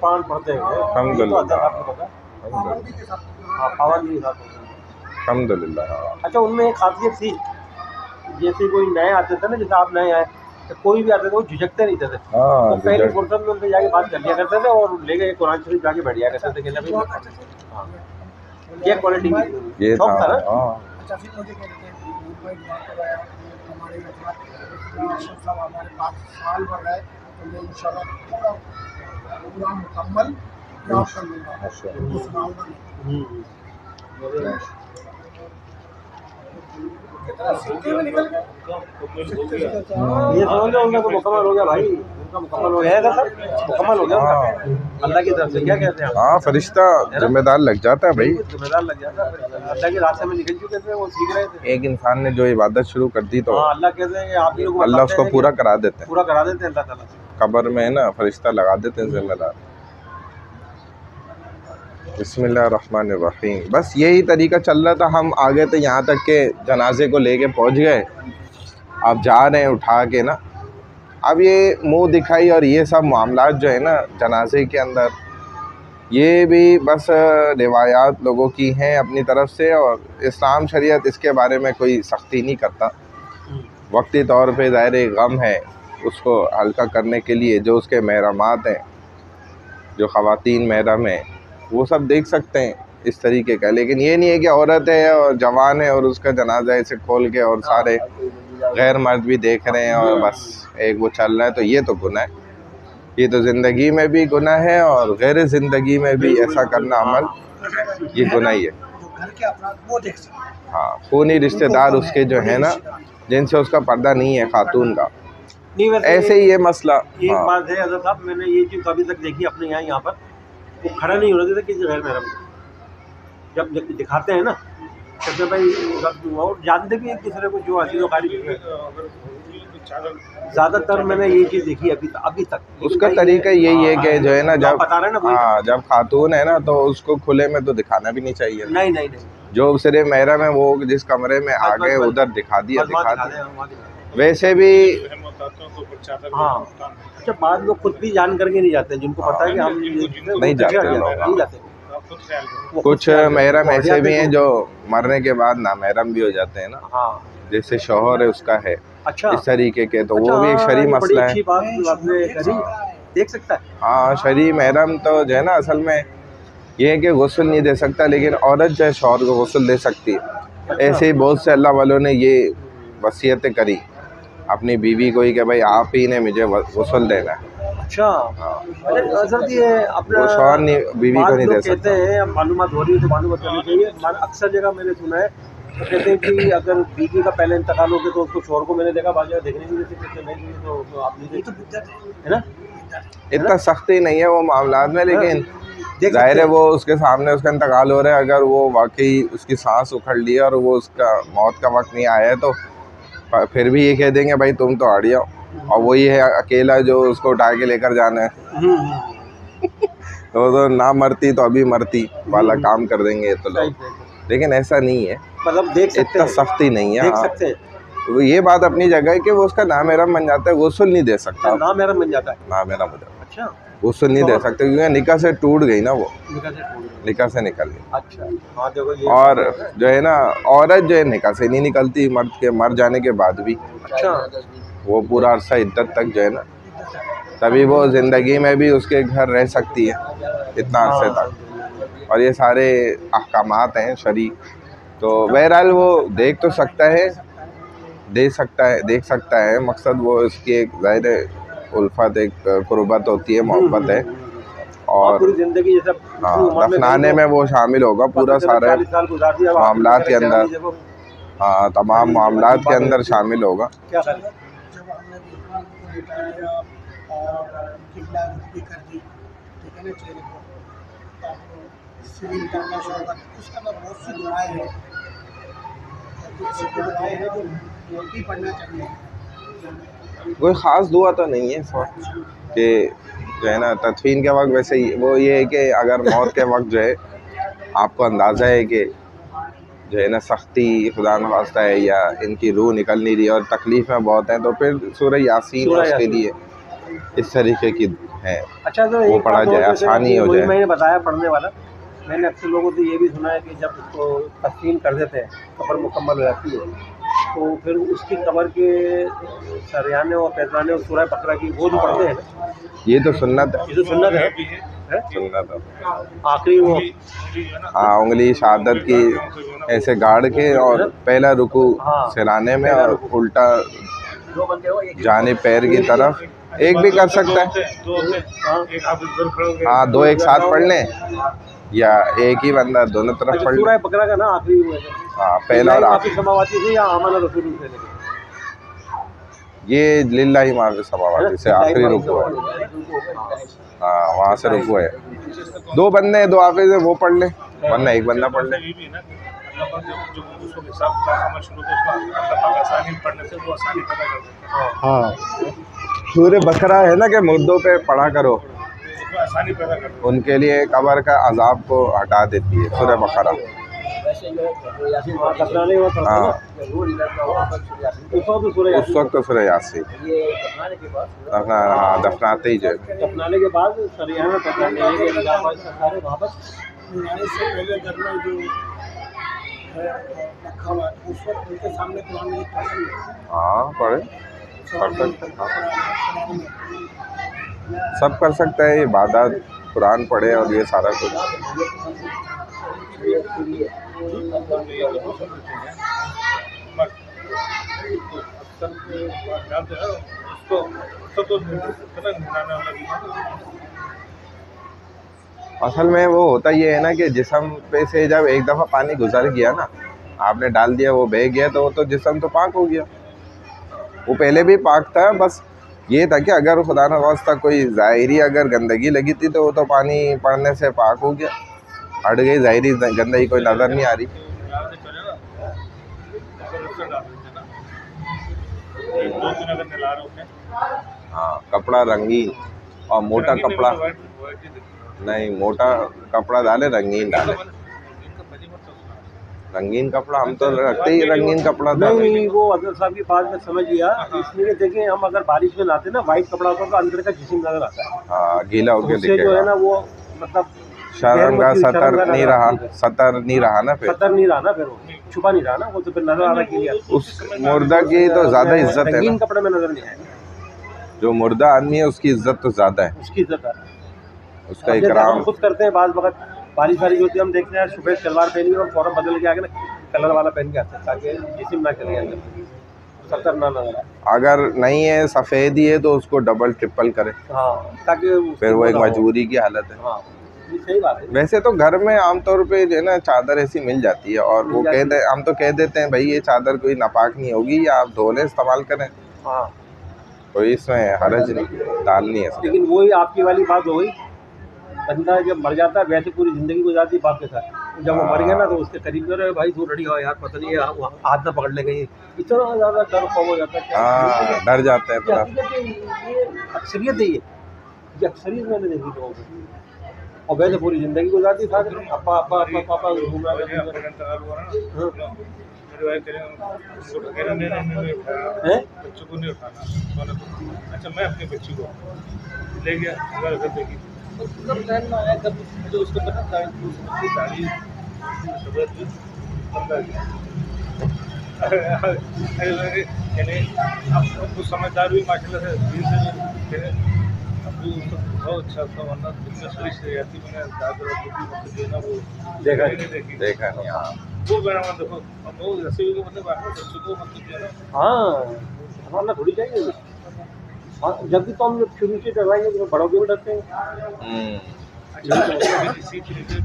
पान पढ़ते हैं अल्हम्दुलिल्लाह। अल्हम्दुलिल्लाह। अच्छा उनमें एक खासियत थी, जैसे कोई नए आते थे ना, जैसे आप नए आए तो कोई भी आते थे वो झिझकते नहीं थे। हाँ, तो पहले फुर्सत में उनसे जाके बात कर लिया करते थे और ले गए कुरान शरीफ जाके बैठ गया करते थे कि भाई हाँ ये क्वालिटी ये शौक था ना। अच्छा फिर मुझे क्या कहते हैं हमारे साहब हमारे पास साल भर रहे तो मैं इंशाल्लाह पूरा मुकम्मल याद कर लूँगा, सुनाऊँगा नहीं। ये समझ लो उनका तो मुकम्मल हो गया भाई, उनका मुकम्मल हो गया सर, मुकम्मल हो गया उनका अल्लाह की तरफ से। क्या कहते हैं? हाँ फरिश्ता जिम्मेदार लग जाता है भाई, जिम्मेदार लग जाता है, अल्लाह के रास्ते में निकल चुके थे, वो सीख रहे थे। एक इंसान ने जो इबादत शुरू कर दी तो अल्लाह कहते हैं आप लोग अल्लाह उसको पूरा करा देते हैं, पूरा करा देते हैं अल्लाह ताला से। कब्र में है ना फरिश्ता लगा देते हैं जिम्मेदार। बिस्मिल्लाहिर्रहमानिर्रहीम। बस यही तरीका चल रहा था, हम आगे थे यहाँ तक के जनाजे को लेके पहुँच गए आप जा रहे हैं उठा के ना, अब ये मुंह दिखाई और ये सब मामलात जो है ना जनाजे के अंदर, ये भी बस रिवायात लोगों की हैं अपनी तरफ से, और इस्लाम शरीयत इसके बारे में कोई सख्ती नहीं करता। वक्ती तौर पे ज़ाहिर गम है, उसको हल्का करने के लिए जो उसके महरमात हैं, जो ख़वातीन महरम हैं, वो सब देख सकते हैं इस तरीके का। लेकिन ये नहीं है कि औरत है और जवान है और उसका जनाजा ऐसे खोल के और सारे गैर मर्द भी देख रहे हैं और बस एक वो चल रहा है, तो ये तो गुनाह है। ये तो ज़िंदगी में भी गुनाह है और गैर ज़िंदगी में भी ऐसा करना अमल ये गुनाह ही है। जो घर के अफराद वो देख सकते हैं। हाँ, खूनी रिश्तेदार उसके जो है ना, जिनसे उसका पर्दा नहीं है खातून का, नहीं वैसे ऐसे ही ये मसला। एक हाँ, बात है हज़रत साहब, मैंने ये चीज़ कभी तक देखी अपने यहाँ पर, वो खड़ा नहीं होने देते किसी गैर महरम को। जब दिखाते हैं ना कहते भाई, और जानते भी एक दूसरे को, जो अजीज़ व क़रीब। ज़्यादातर मैंने ये चीज़ देखी अभी तक। उसका तरीका यही है कि जो है ना, जब बता रहे हैं ना, हाँ जब खातून है ना, तो उसको खुले में तो दिखाना भी नहीं चाहिए। नहीं नहीं नहीं, जो सिर्फ महरम है वो जिस कमरे में आ गए बस, उधर दिखा दिया, बस वहाँ दिखा दिखा दिया। दें, वहाँ दिखा दें। वैसे भी हाँ, अच्छा बाद लोग खुद भी जान करके नहीं जाते, जिनको पता है कि हम नहीं जाते लोग। नहीं जाते। वो कुछ खुद से महरम ऐसे जाते भी हैं तो- जो मरने के बाद नामहरम भी हो जाते हैं ना, हाँ, जैसे शौहर है उसका है अच्छा इस तरीके के, तो अच्छा, वो भी एक हाँ, शरई ये बड़ी मसला है। अच्छी बात आपने करी, देख सकता है। हाँ, शरई महरम तो जो है ना, असल में ये है कि गुस्ल नहीं दे सकता, लेकिन औरत जो है शौहर को गुस्ल दे सकती है। ऐसे ही बहुत से अल्लाह वालों ने ये वसीयतें करी अपनी बीवी को ही कि भाई आप ही ने मुझे गुस्ल देना है। अच्छा, अरे सर ये अपना वो शौहर नहीं, बीवी को नहीं दे कहते सकता। हैं, मालूमात हो रही है तो मालूमात करनी चाहिए। अक्सर जगह मैंने सुना है तो कहते हैं कि अगर बीवी का पहले इंतकाल हो गया तो उसको शौहर को, मैंने देखा बाकी देखने नहीं देते, कहते नहीं चाहिए तो आप नहीं तो बिद्दत है ना। इतना सख्ती नहीं है वो मामलात में, लेकिन देख जाहिर सकते है हैं। वो उसके सामने उसका इंतकाल हो रहा है, अगर वो वाकई उसकी सांस उखड़ ली है और वो उसका मौत का वक्त नहीं आया है, तो फिर भी ये कह देंगे भाई तुम तो आड़ जाओ, और वही है अकेला जो उसको उठा के लेकर जाना है। तो ना मरती तो अभी मरती वाला काम कर देंगे तो लोग, लेकिन ऐसा नहीं है, मतलब देख सकते इतना हैं, सख्ती नहीं है। देख हाँ, सकते हैं, तो ये बात अपनी जगह है कि वो उसका नामहरम बन जाता है, गुस्ल नहीं दे सकता। नाम मेरा बन जाता है। नामहरम हो जाता है, अच्छा, गुस्ल नहीं दे सकते क्योंकि निकाह से टूट गई ना, वो निकाह से टूट गई। निकाह से निकल गई। अच्छा, हाँ देखो ये, और जो है ना, औरत जो है निकाह से नहीं निकलती, मर्द के मर जाने के बाद भी अच्छा, वो पूरा अरसा इद्दत तक जो है ना, तभी वो ज़िंदगी में भी उसके घर रह सकती है इतना अरसे तक। और ये सारे अहकामात हैं शरी, तो बहरहाल वो देख तो सकता है, देख सकता है। मकसद वो इसकी एक ज़ाहिर उल्फत, एक कुर्बत होती है, मोहब्बत है, और पूरी जिंदगी जैसा हाँ, दफनाने में वो शामिल होगा पूरा सारा 40 साल गुजार दिया मामलात के अंदर। हाँ, तमाम मामलात के अंदर शामिल होगा। क्या करें। जब हमने देखा उनको लिटा लिया और किबला रुखी कर दी, ठीक है ना, चेहरे को तो सीलिंग करना शुरू कर, उसके बाद बहुत सी दुआएं हैं, दुआएं हैं जो भी पढ़ना चाहिए। कोई ख़ास दुआ तो नहीं है इस वक्त कि जो है ना तदफीन के वक्त, वैसे ही वो ये है कि अगर मौत के वक्त जो है आपको अंदाज़ा है कि जो है ना सख्ती खुदा न खास्ता है या इनकी रूह निकल नहीं रही और तकलीफ़ में बहुत हैं, तो फिर सूरह यासीन उसके लिए इस तरीके की है। अच्छा, तो वो एक पढ़ा बात जाए, और जैसे आसानी हो वही जाए। मैंने बताया पढ़ने वाला, मैंने अक्सर लोगों से ये भी सुना है कि जब उसको तस्लीम कर देते हैं, कब्र मुकम्मल हो जाती है, तो फिर उसकी कब्र के सरियाने और पैजाने और सूरह बकरा की वो जो पढ़ते हैं ना, ये तो सुन्नत है, ये तो सुन्नत है, सुन्नत है। आखिरी वो हाँ, उंगली शहादत की ऐसे गाड़ के और पहला रुकू हाँ, सिराने में पहला और रुकू। उल्टा दो बंदे हो, एक जाने पैर की तरफ, एक भी कर सकता है। हाँ, हाँ, दो एक साथ पढ़ लें या एक ही बंदा दोनों तरफ अच्छा, पढ़ ले। सूरह बकरा का ना आखिरी वो है, हाँ, पहला और आखिरी। समावाती से या आमना रसूल से लेके ये लिल्लाहि मा फी समावाति से आखिरी रुकू है। हाँ, वहाँ से रुकू है। दो बंदे दो हाफिज़ है, वो पढ़ ले, वरना एक बंदा पढ़ ले। हाँ, सूरह बकरा है ना कि मुर्दों पे पढ़ा करो, उनके लिए कब्र का अजाब को हटा देती है सूरह बकरा। वैसे जो यासीन वहाँ दफनाने के बाद हाँ। रोज इधर का वहाँ पर सूर्य यासीन उस वक्त सूर्य उस वक्त तो सूर्य यासीन ये दफनाने के बाद दफना, हाँ दफनाते ही जो है। दफनाने के बाद सरिया में पकड़ने के सारे वापस आने से पहले घर में जो है रखा हुआ है उस वक्त उनके सामने कुरान में पढ़ेंगे। हाँ पढ़े, पढ़ सकते हैं, हाँ। सब कर सकते हैं, इबादत कुरान पढ़े और ये सारा कुछ। असल में वो होता ये है ना कि जिस्म पे से जब एक दफ़ा पानी गुजर गया ना, आपने डाल दिया, वो बह गया, तो वो तो जिस्म तो पाक हो गया। वो पहले भी पाक था, बस ये था कि अगर खुदा न खास्ता कोई ज़ाहिरी अगर गंदगी लगी थी तो वो तो पानी पड़ने से पाक हो गया, हट गई, ज़ाहिरी गंदगी कोई नज़र नहीं आ रही। हाँ, कपड़ा रंगीन और मोटा कपड़ा नहीं, मोटा कपड़ा डाले, रंगीन डाले। रंगीन कपड़ा हम तो रखते ही रंगीन कपड़ा था। नहीं, वो अगर साहब की बात में समझ गया, इसलिए देखिए हम अगर बारिश में नहाते ना, वाइट कपड़ा होता तो अंदर का जिस्म नजर आता है। हाँ, गीला होके उससे जो है ना दिखेगा। वो मतलब शर्म का सतर नहीं रहा, सतर नहीं रहा ना, फिर सतर नहीं रहा ना, फिर वो छुपा नहीं रहा ना, वो तो फिर नजर आ रहा क्लियर। उस मुर्दा की तो ज़्यादा इज्जत है रंगीन ना, कपड़े में नजर नहीं आएगा, जो मुर्दा आदमी है उसकी इज्जत तो ज़्यादा है, उसकी इज्जत है। उसका जैसे इकराम। हम खुद करते हैं, बाज़ वक्त बारिश वारिश होती है, हम देखते हैं सुबह सलवार पहनी और फौरन बदल के आगे ना कलर वाला पहन के आते हैं, ताकि जिस्म ना चले अंदर, सतर ना नजर आए। अगर नहीं है, सफ़ेद ही है, तो उसको डबल ट्रिपल करे, हाँ, ताकि फिर वो एक मजबूरी की हालत है। हाँ, ये सही बात है। वैसे तो घर में आमतौर पे जो है ना चादर ऐसी मिल जाती है, और वो कह दे, हम तो कह देते हैं भाई ये चादर कोई नापाक नहीं होगी, या आप धो लें, इस्तेमाल करें, हाँ, कोई इसमें हरज नहीं, डालनी है इसमें। लेकिन वही आपकी वाली बात हो गई, बंदा जब मर जाता है वैसे पूरी जिंदगी गुजारती है बाप के साथ, जब वो मर गया ना तो उसके करीब में रहे, भाई तू रेडी हो यार, पता नहीं हाथ ना पकड़ ले गई, इतना ज़्यादा डर खौफ हो जाता है। हाँ, डर जाते हैं थोड़ा। ये अक्सरियत है, ये अक्सरियत मैंने देखी लोगों की, और वैसे पूरी जिंदगी गुजारती था, अप्पा अप्पा अप्पा पापा घूम रहा है। बच्चों को नहीं उठाना, सोने को। अच्छा, मैं अपने बच्ची को ले गया, घर देखी कब ट्रेन में आया, जब मुझे उसके पता दाढ़ी यानी अब कुछ समझदार हुई माशाल्लाह से, अभी उसको बहुत अच्छा था, वरना दुनिया सही से जाती, मैंने दादा देना वो देखा देखा नहीं। हाँ, वो मेरा मन देखो, अब वो ऐसे ही मतलब आपको बच्चों को मतलब जो है ना, हाँ, हमारा थोड़ी चाहिए। हाँ, जब भी तो हम शुरू से डरवाएंगे तो बड़ों को भी डरते हैं। इसी तरीके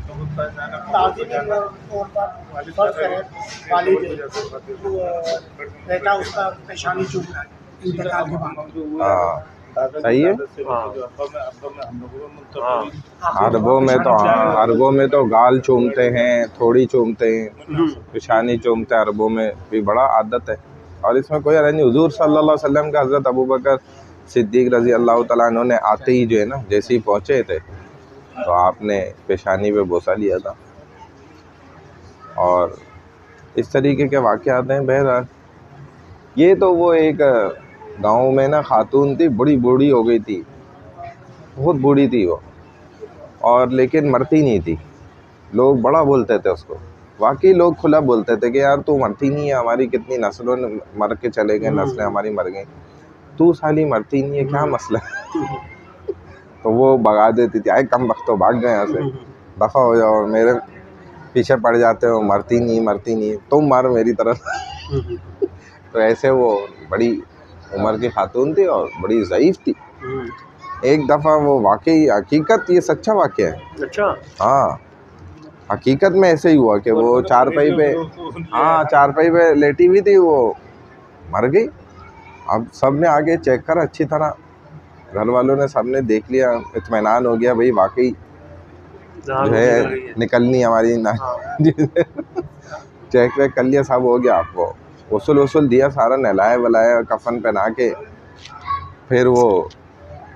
बेटा उसका पेशानी चूम रहा है इंतकाल के बाद। हाँ, सही है। अरबों में तो, हाँ, अरबों में तो गाल चूमते हैं, थोड़ी चूमते हैं, पेशानी चूमते हैं, अरबों में भी बड़ा आदत है, और इसमें कोई हरज नहीं। हुजूर सल्लल्लाहु अलैहि वसल्लम का हज़रत अबू बकर सिद्दीक़ रज़ी अल्लाह तआला अन्हु ने आते ही जो है ना, जैसे ही पहुँचे थे तो आपने पेशानी पे बोसा लिया था, और इस तरीके के वाक़यात हैं। बहरहाल ये तो वो एक गांव में ना खातून थी, बड़ी बूढ़ी हो गई थी, बहुत बूढ़ी थी वो, और लेकिन मरती नहीं थी। लोग बड़ा बोलते थे उसको, वाकई लोग खुला बोलते थे कि यार तू मरती नहीं है, हमारी कितनी नस्लों ने मर के चले गए, नस्लें हमारी मर गई, तू साली मरती नहीं है, क्या मसला है? तो वो भगा देती थी, आए कम वक्त तो भाग गए यहाँ से, दफ़ा हो जाओ, और मेरे पीछे पड़ जाते हो, मरती नहीं, तुम मारो मेरी तरफ। तो ऐसे वो बड़ी उम्र की खातून थी और बड़ी ज़ईफ़ थी। एक दफ़ा वो वाकई हकीकत, ये सच्चा वाक़या है। अच्छा, हाँ, हकीकत में ऐसे ही हुआ कि वो चारपाई पे, हाँ, चारपाई पे लेटी हुई थी, वो मर गई। अब सब ने आगे चेक करा अच्छी तरह, घर वालों ने, सब ने देख लिया, इत्मीनान हो गया भाई वाकई जो है निकलनी हमारी ना। चेक वेक कर लिया, सब हो गया। आपको वसूल दिया सारा, नहलाया वलाया, कफन पहना के, फिर वो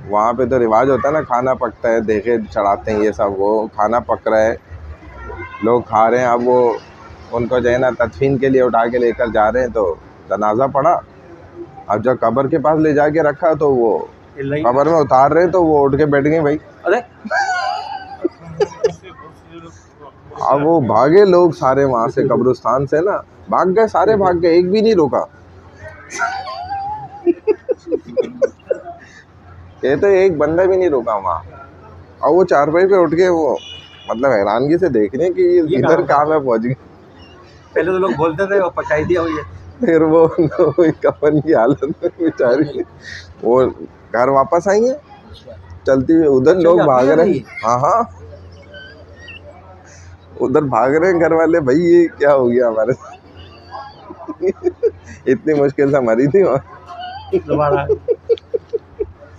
वहाँ पे तो रिवाज होता है ना, खाना पकता है, देखे चढ़ाते हैं, ये सब, वो खाना पक रहा है, लोग खा रहे हैं। अब वो उनको जो है ना तदफीन के लिए उठा के लेकर जा रहे हैं, तो जनाजा पड़ा। अब जब कब्र के पास ले जाके रखा तो वो कब्र में उतार रहे तो वो उठ के बैठ गई भाई। अरे अब वो भागे लोग सारे वहां से, कब्रिस्तान से ना भाग गए, सारे भाग गए, एक भी नहीं रुका। कहते एक बंदा भी नहीं रुका वहाँ। और वो चारपाई पे उठ के वो मतलब हैरानगी से देख रहे हैं कि ये इधर कहाँ में पहुंच गए। पहले तो लोग बोलते थे वो पचाई दिया हुई है, फिर वो कफन की हालत में बेचारी वो घर वापस आई है चलती हुई। उधर लोग भाग रहे हैं, हाँ हाँ उधर भाग रहे हैं घर वाले, भाई ये क्या हो गया हमारे इतनी मुश्किल से मरी थी वहाँ दोबारा।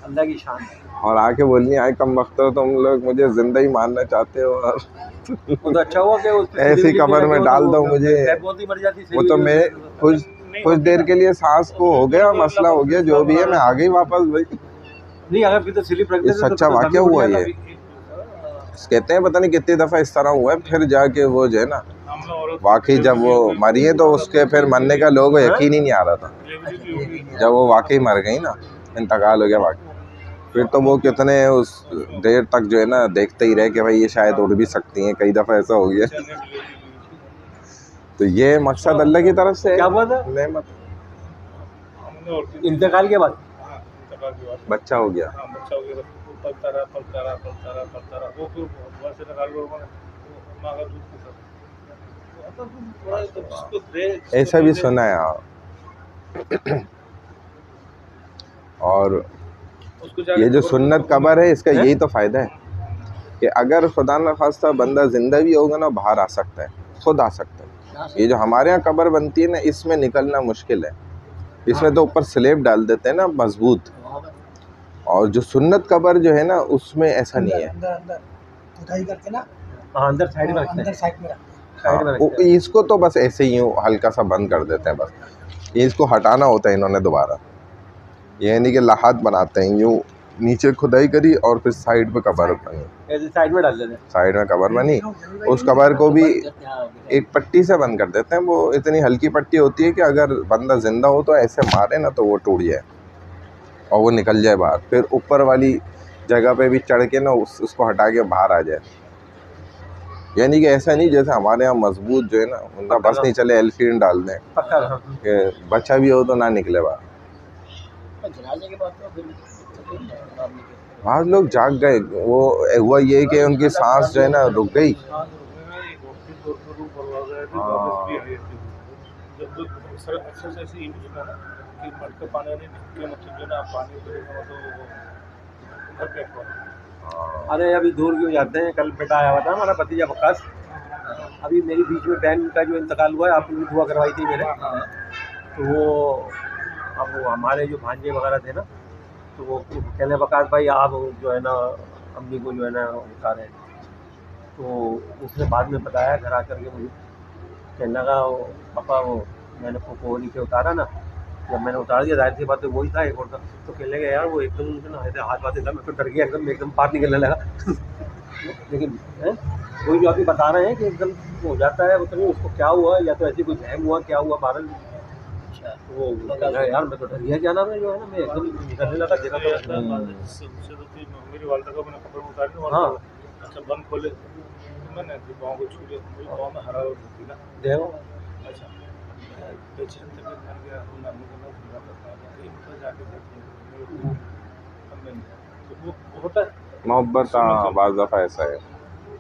अल्लाह की शान है। और आके बोलनी आए कम वक्त हो तुम लोग, मुझे जिंदा ही मारना चाहते हो और वो तो अच्छा हुआ कि ऐसी कब्र में डाल दो मुझे। मर जाती। वो तो मैं कुछ देर के लिए सांस को हो गया, मसला हो गया, जो भी है मैं आ गई वापस भाई। नहीं अगर फिर तो स्लिप रख देते सच्चा वाकया हुआ ये। कहते हैं पता नहीं कितनी दफा इस तरह हुआ है, फिर जाके वो जो है ना वाकई जब वो मरी है तो उसके फिर मरने का लोगों को यकीन ही नहीं आ रहा था। जब वो वाकई मर गई ना, इंतकाल हो गया वाकई, फिर तो वो कितने उस देर तक जो है ना देखते ही रहे कि भाई ये शायद उड़ भी सकती हैं। कई दफ़ा ऐसा हो गया। तो ये मकसद अल्लाह की तरफ से क्या बात है, नेमत। इंतकाल के बाद बच्चा हो गया, ऐसा भी सुना है। और ये जो सुन्नत कब्र है इसका यही तो फ़ायदा है कि अगर खुदा न खास्ता बंदा ज़िंदा भी होगा ना, बाहर आ सकता है, खुद आ सकता है। ये जो हमारे यहाँ कब्र बनती है ना, इसमें निकलना मुश्किल है। इसमें तो ऊपर स्लेब डाल देते हैं ना मजबूत। और जो सुन्नत कब्र जो है ना उसमें ऐसा नहीं है। खुदाई करके ना अंदर साइड में रखते हैं, साइड में इसको तो बस ऐसे ही हल्का सा बंद कर देते हैं बस। ये इसको हटाना होता है इन्होंने दोबारा। ये नहीं कि लाहत बनाते हैं, यूँ नीचे खुदाई करी और फिर साइड पे कब्र बनी, ऐसे साइड में डाल देते हैं। साइड में कब्र बनी, उस कब्र को भी एक पट्टी से बंद कर देते हैं। वो इतनी हल्की पट्टी होती है कि अगर बंदा जिंदा हो तो ऐसे मारे ना तो वो टूट जाए और वो निकल जाए बाहर। फिर ऊपर वाली जगह पे भी चढ़ के ना उसको हटा के बाहर आ जाए। यानी कि ऐसा नहीं जैसे हमारे यहाँ मजबूत जो है ना उनका बस नहीं चले एल्फीन डाल दें कि बच्चा भी हो तो ना निकले बाहर। आज लोग जाग गए। वो हुआ ये कि उनकी सांस जो है ना रुक गई। अरे अभी दूर क्यों जाते हैं। कल बेटा आया हुआ था हमारा भतीजा वकास। अभी मेरी बीच में बहन का जो इंतकाल हुआ है, आपने भी दुआ करवाई थी मेरे, तो वो अब वो हमारे जो भांजे वगैरह थे ना, तो वो कहने वकास भाई आप जो है ना अम्मी को जो है ना उतारे। तो उसने बाद में बताया घर आकर के मुझे, कहने लगा पापा वो मैंने पोखरी से उतारा ना, जब मैंने उतार दिया जाहिर सी बात है वही था एक और था। तो कहने लगे यार वो एकदम उनसे ना ऐसे हाथ बात एकदम, मैं तो डर गया एकदम बात निकलने लगा। लेकिन वही जो अभी बता रहे हैं कि एकदम हो जाता है, तो नहीं उसको क्या हुआ, या तो ऐसी कोई जहम हुआ, क्या हुआ बारल। वो यार मैं तो डर गया, क्या नाम है जो है ना, मैं एकदम निकलने लगा देखा तो मेरी वालदा को मैंने कपड़े उतार दिए। हाँ अच्छा बंद खोले मैंने गाँव को छू लिया। मुझे गाँव में हरारत होती ना। देखो अच्छा पेशेंट तक मर गया, वो होता है मोहब्बत। बाज़ दफ़ा ऐसा है।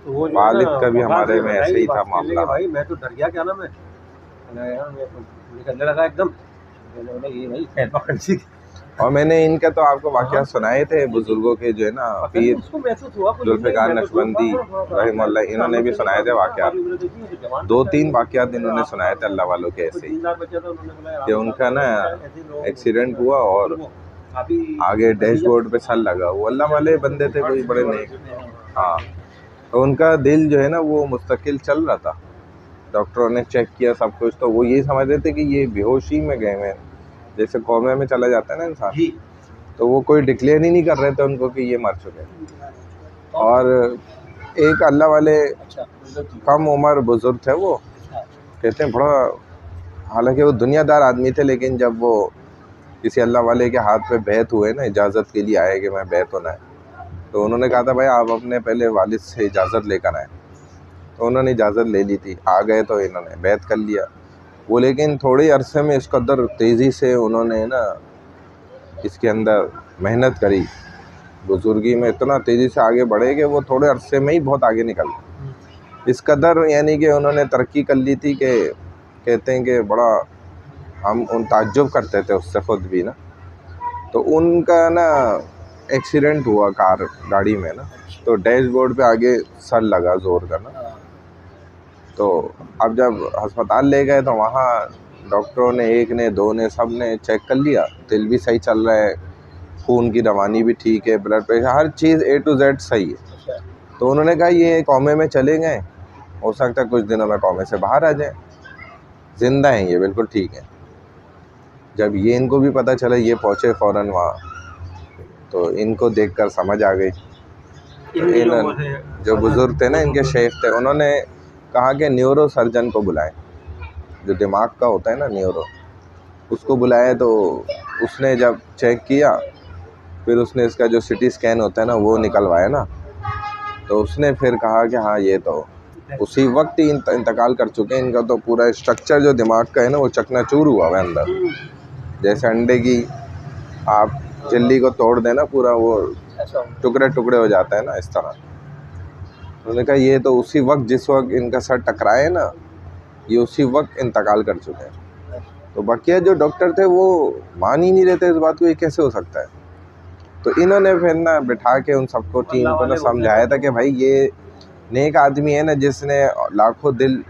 तो वो वालिद का भी हमारे में ऐसे ही था मामला। भाई मैं तो डर गया, क्या नाम है यार, मैं तो निकलने लगा एकदम। ये भाई खैर पकड़ सी। और मैंने इनका तो आपको वाक़या सुनाए थे बुजुर्गों के जो है ना, पीर जुल्फ़िकार नक्शबंदी रहमतुल्लाह, इन्होंने भी सुनाए थे वाक़यात। 2-3 वाक़यात इन्होंने सुनाए थे अल्लाह वालों के ऐसे ही कि उनका ना एक्सीडेंट हुआ और आगे डैशबोर्ड पे सर लगा। वो अल्लाह वाले बंदे थे, कोई बड़े नेक। हाँ, तो उनका दिल जो है ना वो मुस्तकिल चल रहा था। डॉक्टरों ने चेक किया सब कुछ, तो वो यही समझ रहे थे कि ये बेहोशी में गए हैं, जैसे कोमे में चला जाता है ना इंसान। तो वो कोई डिक्लेयर ही नहीं कर रहे थे उनको कि ये मर चुके हैं। और एक अल्लाह वाले कम उम्र बुजुर्ग थे वो, कहते हैं बड़ा, हालांकि वो दुनियादार आदमी थे, लेकिन जब वो किसी अल्लाह वाले के हाथ पे बैत हुए ना, इजाज़त के लिए आए कि मैं बैत होना है, तो उन्होंने कहा था भाई आप अपने पहले वालिद से इजाज़त लेकर आए। तो उन्होंने इजाज़त ले ली थी, आ गए तो इन्होंने बैत कर लिया वो। लेकिन थोड़े अरसे में इस कदर तेज़ी से उन्होंने ना इसके अंदर मेहनत करी, बुजुर्गी में इतना तेज़ी से आगे बढ़े कि वो थोड़े अरसे में ही बहुत आगे निकल गए। इस कदर यानी कि उन्होंने तरक्की कर ली थी कि कहते हैं कि बड़ा हम उन ताज्जुब करते थे उससे ख़ुद भी ना। तो उनका ना एक्सीडेंट हुआ गाड़ी में ना, तो डैशबोर्ड पे आगे सर लगा ज़ोर का ना। तो अब जब अस्पताल ले गए तो वहाँ डॉक्टरों ने, एक ने, दो ने, सब ने चेक कर लिया, दिल भी सही चल रहा है, खून की रवानी भी ठीक है, blood pressure, her cheese A to Z सही है। तो उन्होंने कहा ये कोमे में चले गए, हो सकता है कुछ दिनों में कोमे से बाहर आ जाए, ज़िंदा हैं ये, बिल्कुल ठीक है। जब ये इनको भी पता चला, ये पहुँचे फ़ौरन वहाँ, तो इनको देखकर समझ आ गई। जो बुज़ुर्ग थे ना, इनके शेख थे, उन्होंने कहा कि न्यूरो सर्जन को बुलाएं, जो दिमाग का होता है ना न्यूरो, उसको बुलाया। तो उसने जब चेक किया, फिर उसने इसका जो CT स्कैन होता है ना वो निकलवाया ना, तो उसने फिर कहा कि हाँ ये तो उसी वक्त ही इंतकाल कर चुके हैं। इनका तो पूरा स्ट्रक्चर जो दिमाग का है ना वो चकनाचूर हुआ है अंदर, जैसे अंडे की आप चिल्ली को तोड़ देना, पूरा वो टुकड़े टुकड़े हो जाता है ना, इस तरह। उन्होंने कहा ये तो उसी वक्त, जिस वक्त इनका सर टकराए ना, ये उसी वक्त इंतकाल कर चुके हैं। तो बाकी जो डॉक्टर थे वो मान ही नहीं रहते इस बात को, ये कैसे हो सकता है। तो इन्होंने फिर ना बिठा के उन सबको, टीम को ना समझाया था कि भाई ये नेक आदमी है ना, जिसने लाखों दिल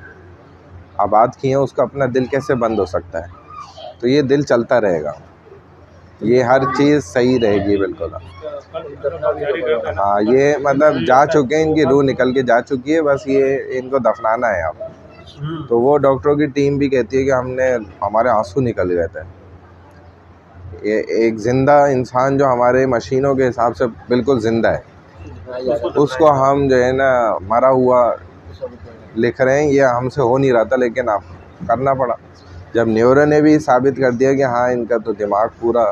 आबाद किए हैं, उसका अपना दिल कैसे बंद हो सकता है। तो ये दिल चलता रहेगा, ये हर चीज़ सही रहेगी बिल्कुल। हाँ, ये मतलब जा चुके हैं, इनकी रूह निकल के जा चुकी है, बस ये इनको दफनाना है अब। तो वो डॉक्टरों की टीम भी कहती है कि हमारे आंसू निकल गए थे। ये एक ज़िंदा इंसान जो हमारे मशीनों के हिसाब से बिल्कुल ज़िंदा है, उसको हम जो है ना मरा हुआ लिख रहे हैं, ये हमसे हो नहीं रहा था, लेकिन अब करना पड़ा। जब न्यूरो ने भी साबित कर दिया कि हाँ इनका तो दिमाग पूरा,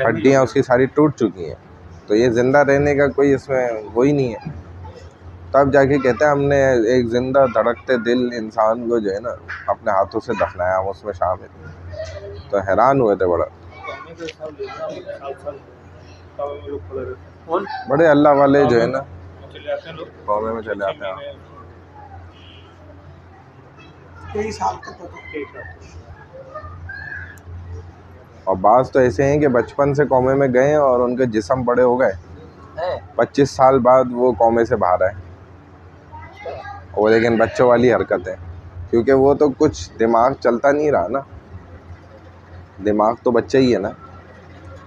हड्डियाँ उसकी सारी टूट चुकी हैं, तो ये ज़िंदा रहने का कोई इसमें वो ही नहीं है। तब जाके कहते हैं हमने एक ज़िंदा धड़कते दिल इंसान को जो है ना अपने हाथों से दफनाया, हम उसमें शामिल। तो हैरान हुए थे बड़ा, बड़े अल्लाह वाले जो है ना कौमे में चले आते हैं। कई साल तक और बाज़ तो ऐसे हैं कि बचपन से कौमे में गए और उनके जिस्म बड़े हो गए, 25 साल बाद वो कौमे से बाहर आए। वो लेकिन बच्चों वाली हरकत है, क्योंकि वो तो कुछ दिमाग चलता नहीं रहा ना, दिमाग तो बच्चा ही है ना,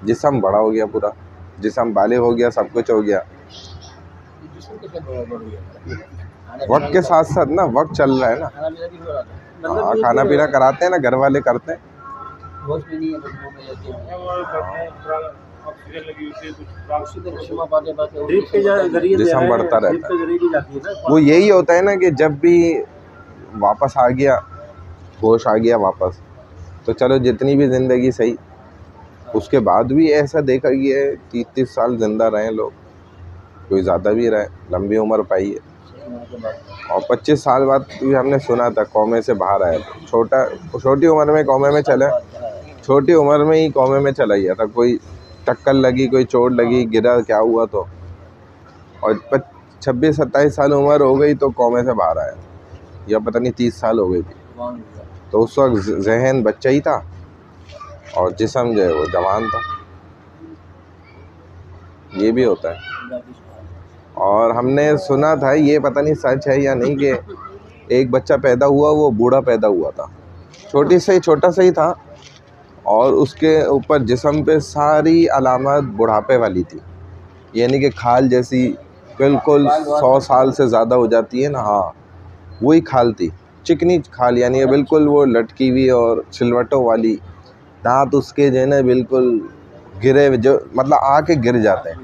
जिस्म बड़ा हो गया, पूरा जिस्म बाले हो गया, सब कुछ हो गया। वक्त के साथ साथ ना, वक्त चल रहा है ना। हाँ, खाना पीना कराते हैं ना, घर वाले करते हैं। जिस्म बढ़ता रहता है। वो यही होता है ना कि जब भी वापस आ गया, होश आ गया वापस, तो चलो जितनी भी ज़िंदगी सही, उसके बाद भी ऐसा देखा गया है 30-30 साल ज़िंदा रहे लोग, कोई ज़्यादा भी रहे, लंबी उम्र पाई है। और 25 साल बाद भी हमने सुना था कौमे से बाहर आया था, छोटी उम्र में कौमे में चला, छोटी उम्र में ही कौमे में चला गया था। कोई टक्कर लगी, कोई चोट लगी, गिरा, क्या हुआ तो, और 26-27 साल उम्र हो गई तो कौमे से बाहर आया, या पता नहीं 30 साल हो गई थी। तो उस वक्त जहन बच्चा ही था और जिस्म जो है वो जवान था। ये भी होता है। और हमने सुना था, ये पता नहीं सच है या नहीं, कि एक बच्चा पैदा हुआ, वो बूढ़ा पैदा हुआ था, छोटा सा ही था, और उसके ऊपर जिस्म पे सारी अलामत बुढ़ापे वाली थी, यानी कि खाल जैसी, बिल्कुल 100 साल से ज़्यादा हो जाती है ना, हाँ वही खाल थी, चिकनी खाल, यानी कि बिल्कुल वो लटकी हुई और सिलवटों वाली, दांत उसके जो है ना बिल्कुल गिरे, जो मतलब आके गिर जाते हैं,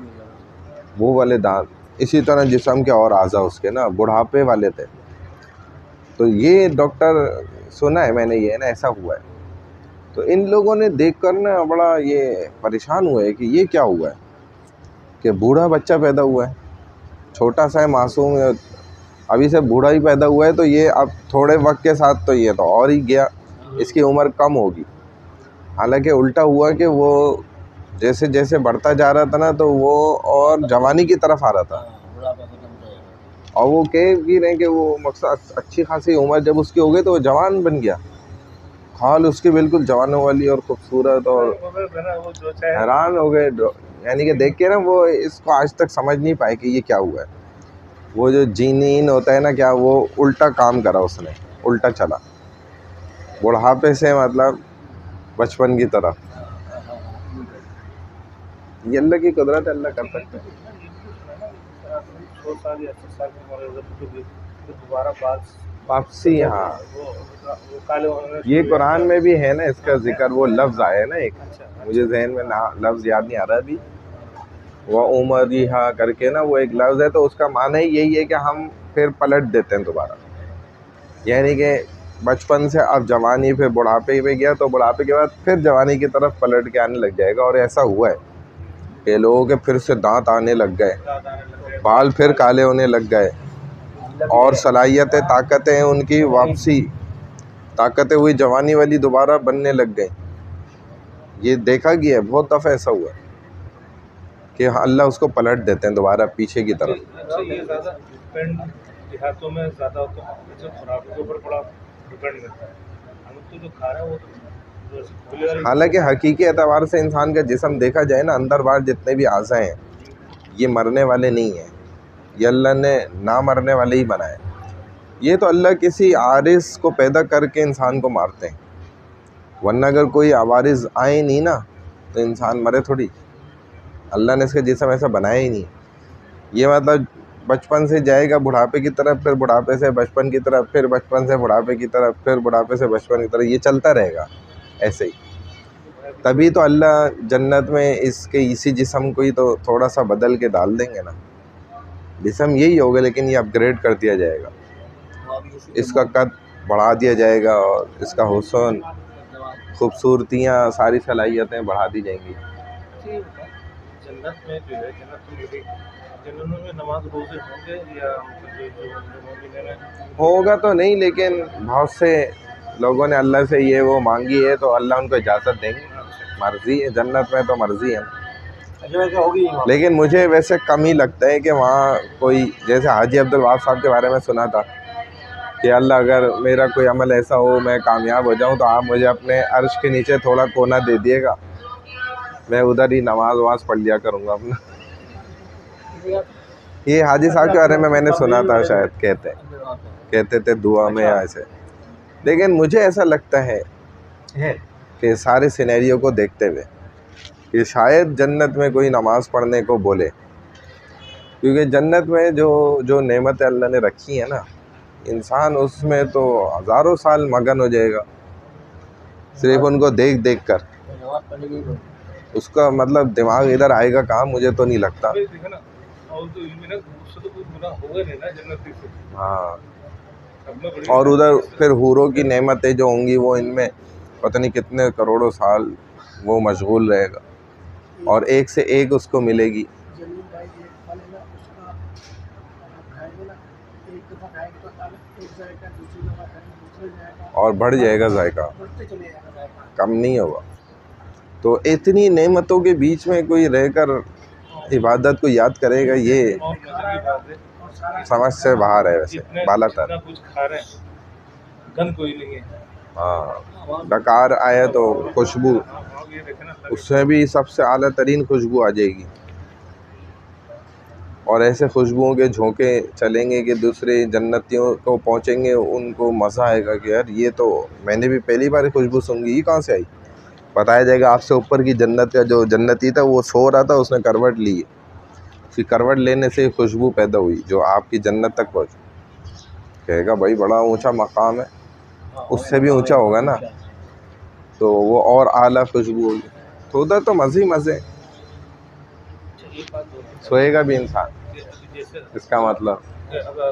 वो वाले दांत। इसी तरह जिस्म के और आज़ा उसके ना बुढ़ापे वाले थे। तो ये डॉक्टर सुना है मैंने, ये ना ऐसा हुआ है। तो इन लोगों ने देखकर ना बड़ा ये परेशान हुए कि ये क्या हुआ है कि बूढ़ा बच्चा पैदा हुआ है, छोटा सा है, मासूम है, अभी से बूढ़ा ही पैदा हुआ है। तो ये अब थोड़े वक्त के साथ तो ये तो और ही गया, इसकी उम्र कम होगी। हालांकि उल्टा हुआ कि वो जैसे जैसे बढ़ता जा रहा था ना, तो वो और जवानी की तरफ आ रहा था। और वो कह भी रहे कि वो मकसद अच्छी खासी उम्र जब उसकी हो गई तो वो जवान बन गया, हाल उसकी बिल्कुल जवानों वाली और खूबसूरत, और हैरान हो गए। यानी कि देख के ना वो इसको आज तक समझ नहीं पाए कि ये क्या हुआ है। वो जो जीनीन होता है ना, क्या वो उल्टा काम करा उसने, उल्टा चला बुढ़ापे से मतलब बचपन की तरफ। ये अल्लाह की कुदरत, अल्लाह कर सकते हैं। वापसी, हाँ ये कुरान में भी है ना इसका जिक्र, वो लफ्ज़ आया है ना एक, मुझे जहन में ना लफ्ज़ याद नहीं आ रहा अभी, वह उमरिहा करके ना वो एक लफ्ज़ है। तो उसका माना ही यही है कि हम फिर पलट देते हैं दोबारा, यानी कि बचपन से अब जवानी, फिर बुढ़ापे में गया तो बुढ़ापे के बाद फिर जवानी की तरफ पलट के आने लग जाएगा। और ऐसा हुआ है कि लोगों के फिर से दांत आने लग गए, बाल फिर काले होने लग गए, और सलाहियतें, ताकतें उनकी वापसी, ताकतें हुई जवानी वाली दोबारा बनने लग गई। ये देखा गया है, बहुत दफ़ा ऐसा हुआ है कि अल्लाह उसको पलट देते हैं दोबारा पीछे की तरफ। अच्छा, ये ज़्यादा डिपेंड देहातों में ज़्यादा होता है, अच्छा खुराक के ऊपर बड़ा डिपेंड करता है। हम तो जो खा रहे हैं वो तो हालांकि हकीकी एतबार से इंसान का जिस्म देखा जाए ना, अंदर बाहर जितने भी आज़ा हैं ये मरने वाले नहीं हैं, ये अल्लाह ने ना मरने वाले ही बनाए। ये तो अल्लाह किसी आरिस को पैदा करके इंसान को मारते हैं, वरना अगर कोई आवारिस आए नहीं ना तो इंसान मरे थोड़ी। अल्लाह ने इसका जिस्म ऐसा बनाया ही नहीं। ये मतलब बचपन से जाएगा बुढ़ापे की तरफ, फिर बुढ़ापे से बचपन की तरफ, फिर बचपन से बुढ़ापे की तरफ, फिर बुढ़ापे से बचपन की तरफ, ये चलता रहेगा ऐसे ही। तभी तो अल्लाह जन्नत में इसके इसी जिस्म को ही तो थोड़ा सा बदल के डाल देंगे ना, जिस्म यही होगा लेकिन ये अपग्रेड कर दिया जाएगा, इसका कद बढ़ा दिया जाएगा, और इसका हुस्न, खूबसूरतियाँ, सारी सलाहियतें बढ़ा दी जाएंगी। जन्नत में जो है, जन्नत में नमाज रोजे होंगे या होगा तो नहीं, लेकिन बहुत से लोगों ने अल्लाह से ये वो मांगी है तो अल्लाह उनको इजाज़त देंगे। मर्ज़ी है, जन्नत में तो मर्ज़ी है। लेकिन मुझे वैसे कम ही लगता है कि वहाँ कोई, जैसे हाजी अब्दुल वहाब साहब के बारे में सुना था कि अल्लाह अगर मेरा कोई अमल ऐसा हो, मैं कामयाब हो जाऊँ, तो आप मुझे अपने अर्श के नीचे थोड़ा कोना दे दिएगा, मैं उधर ही नमाज वमाज पढ़ लिया करूँगा अपना। ये हाजी साहब के बारे में मैंने सुना था, शायद कहते थे दुआ में या ऐसे। लेकिन मुझे ऐसा लगता है कि सारे सिनेरियो को देखते हुए कि शायद जन्नत में कोई नमाज़ पढ़ने को बोले, क्योंकि जन्नत में जो नेमतें अल्लाह ने रखी हैं ना, इंसान उसमें तो हज़ारों साल मगन हो जाएगा सिर्फ उनको देख देख कर। उसका मतलब दिमाग इधर आएगा कहाँ, मुझे तो नहीं लगता। हाँ, और उधर फिर हूरों की नेमतें जो होंगी वो इनमें पता नहीं कितने करोड़ों साल वो मशगूल रहेगा, और एक से एक उसको मिलेगी। और बढ़ जाएगा जायका, कम नहीं होगा। तो इतनी नेमतों के बीच में कोई रहकर इबादत को याद करेगा, ये समझ से बाहर है। वैसे बालातर कुछ खा रहे हैं, गंद कोई नहीं है। हाँ, डकार आया तो खुशबू, उससे भी सबसे आला तरीन खुशबू आ जाएगी, और ऐसे खुशबुओं के झोंके चलेंगे कि दूसरे जन्नतियों को पहुंचेंगे, उनको मज़ा आएगा कि यार ये तो मैंने भी पहली बार खुशबू सूंघी, ये कहाँ से आई। बताया जाएगा आपसे ऊपर की जन्नत का जो जन्नती था वो सो रहा था, उसने करवट ली, फिर करवट लेने से खुशबू पैदा हुई जो आपकी जन्नत तक पहुँची। कहेगा भाई बड़ा ऊंचा मकाम है, उससे भी ऊंचा होगा ना, तो वो और आला खुशबू होगी। तो उधर तो मज़े ही मज़े, सोएगा भी इंसान, इसका मतलब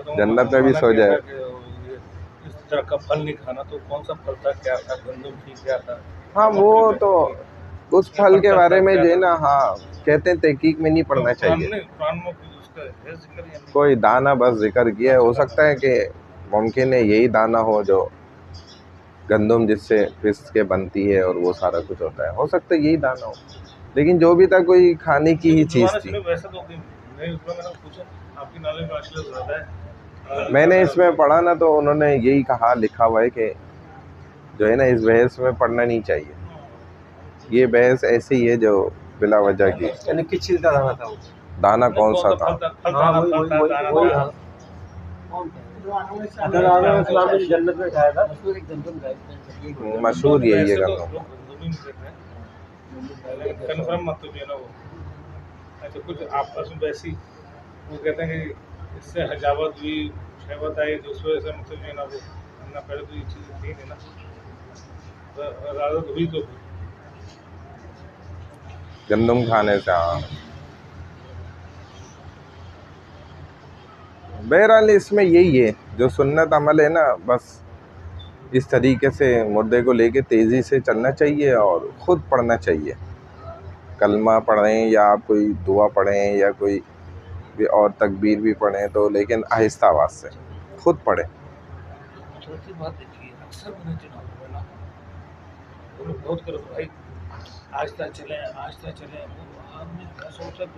जन्नत में भी सो जाए। तरह का फल नहीं खाना, तो कौन सा फल था, क्या था, गंदम थी, क्या था? हाँ वो तो उस फल के बारे में जो है ना, हाँ कहते हैं तहकीक में नहीं पढ़ना चाहिए। कुरान में कोई उसका है जिक्र या नहीं? कोई दाना बस जिक्र किया है, हो सकता है कि मुमकिन है यही दाना हो जो गंदम जिससे पिस के बनती है और वो सारा कुछ होता है, हो सकता है यही दाना हो, लेकिन जो भी था कोई खाने की ही चीज़ थी। वैसे तो नहीं, उसमें मैंने पूछा, आपकी नॉलेज में आजकल ज़्यादा है। मैंने इसमें पढ़ा ना, तो उन्होंने यही कहा, लिखा हुआ है कि जो है ना इस बहस में पढ़ना नहीं चाहिए, ये बहस ऐसी है जो बिला वजह की। यानी किस चीज़ का दाना था वो? दाना कौन सा था? हाँ वही अगर आदम इस्लाम ने जन्नत में खाया था, मशहूर यही है गंदम। कन्फर्म मतलब जो है ना वो, अच्छा कुछ आपस में वैसी वो कहते हैं कि इससे हजावत हुई, शहवत आई, तो उस वजह से मतलब जो है ना वो ना, पहले तो ये चीज़ें थी नहीं ना, आदत हुई तो गंदम खाने से। हाँ बहरहाल इसमें यही है जो सुन्नत अमल है ना, बस इस तरीके से मुर्दे को लेके तेज़ी से चलना चाहिए और ख़ुद पढ़ना चाहिए। कलमा पढ़ें या आप कोई दुआ पढ़ें या कोई भी और तकबीर भी पढ़ें, तो लेकिन आहिस्ता आवाज़ से ख़ुद पढ़ें। छोटी बात देखिए, अक्सर मैंने चुना हुआ ना, तो लोग बहुत करो भाई आहिस्ता चलें, आहिस्ता चलें, वो आदमी क्या सोचता है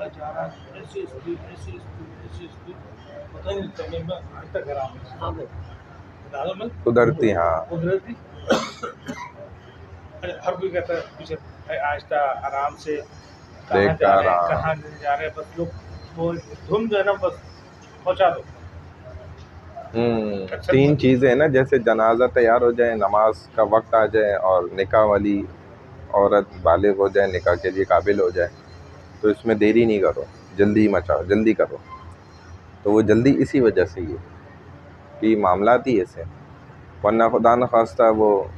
जा रहा है, ऐसी स्पीड, ऐसी स्पीड, ऐसी स्पीड, पता ही नहीं चलने में आहिस्ता करा में कुदरती। हाँ कुदरती। हर कोई कहता है पीछे आहिस्ता आराम से, कहाँ जा रहे हैं, कहाँ नहीं जा रहे हैं, बस लोग वो धुन जो है ना बस पहुँचा दो। तीन चीज़ें हैं ना, जैसे जनाजा तैयार हो जाए, नमाज का वक्त आ जाए और निकाह वाली औरत बालिग हो जाए, निकाह के लिए काबिल हो जाए, तो इसमें देरी नहीं करो, जल्दी मचाओ, जल्दी करो। तो वो जल्दी इसी वजह से ही कि मामलात ही ऐसे, वरना खुदा न खास्ता वो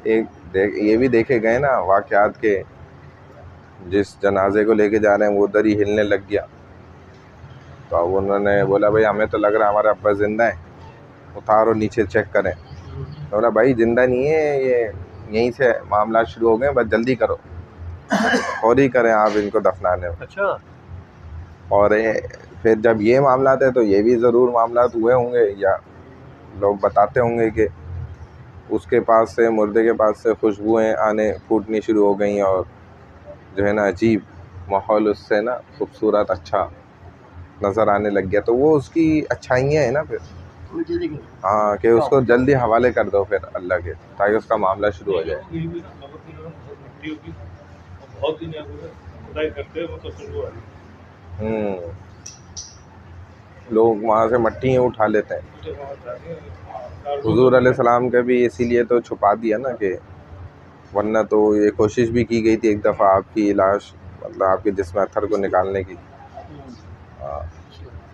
ये भी देखे गए ना वाक़यात के, जिस जनाजे को लेके जा रहे हैं वो उधर ही हिलने लग गया, तो अब उन्होंने बोला भाई हमें तो लग रहा है हमारा अब्बा ज़िंदा है, उतारो नीचे चेक करें। तो बोला भाई ज़िंदा नहीं है, ये यहीं से मामला शुरू हो गए, बस जल्दी करो, फौरी करें आप इनको दफनाने में। अच्छा। और फिर जब ये मामलात है तो ये भी ज़रूर मामलात हुए होंगे, या लोग बताते होंगे कि उसके पास से, मुर्दे के पास से खुशबुएँ आने फूटनी शुरू हो गई और जो है ना अजीब माहौल उससे ना खूबसूरत अच्छा नज़र आने लग गया, तो वो उसकी अच्छाइयाँ हैं ना फिर। हाँ कि उसको जल्दी हवाले कर दो फिर अल्लाह के, ताकि उसका मामला शुरू हो जाए। लोग वहाँ से मट्टी उठा लेते हैं। हुजूर अलैहिस्सलाम का भी इसीलिए तो छुपा दिया ना, कि वरना तो ये कोशिश भी की गई थी एक दफ़ा आपकी लाश, मतलब आपके जिस्म अत्थर को निकालने की।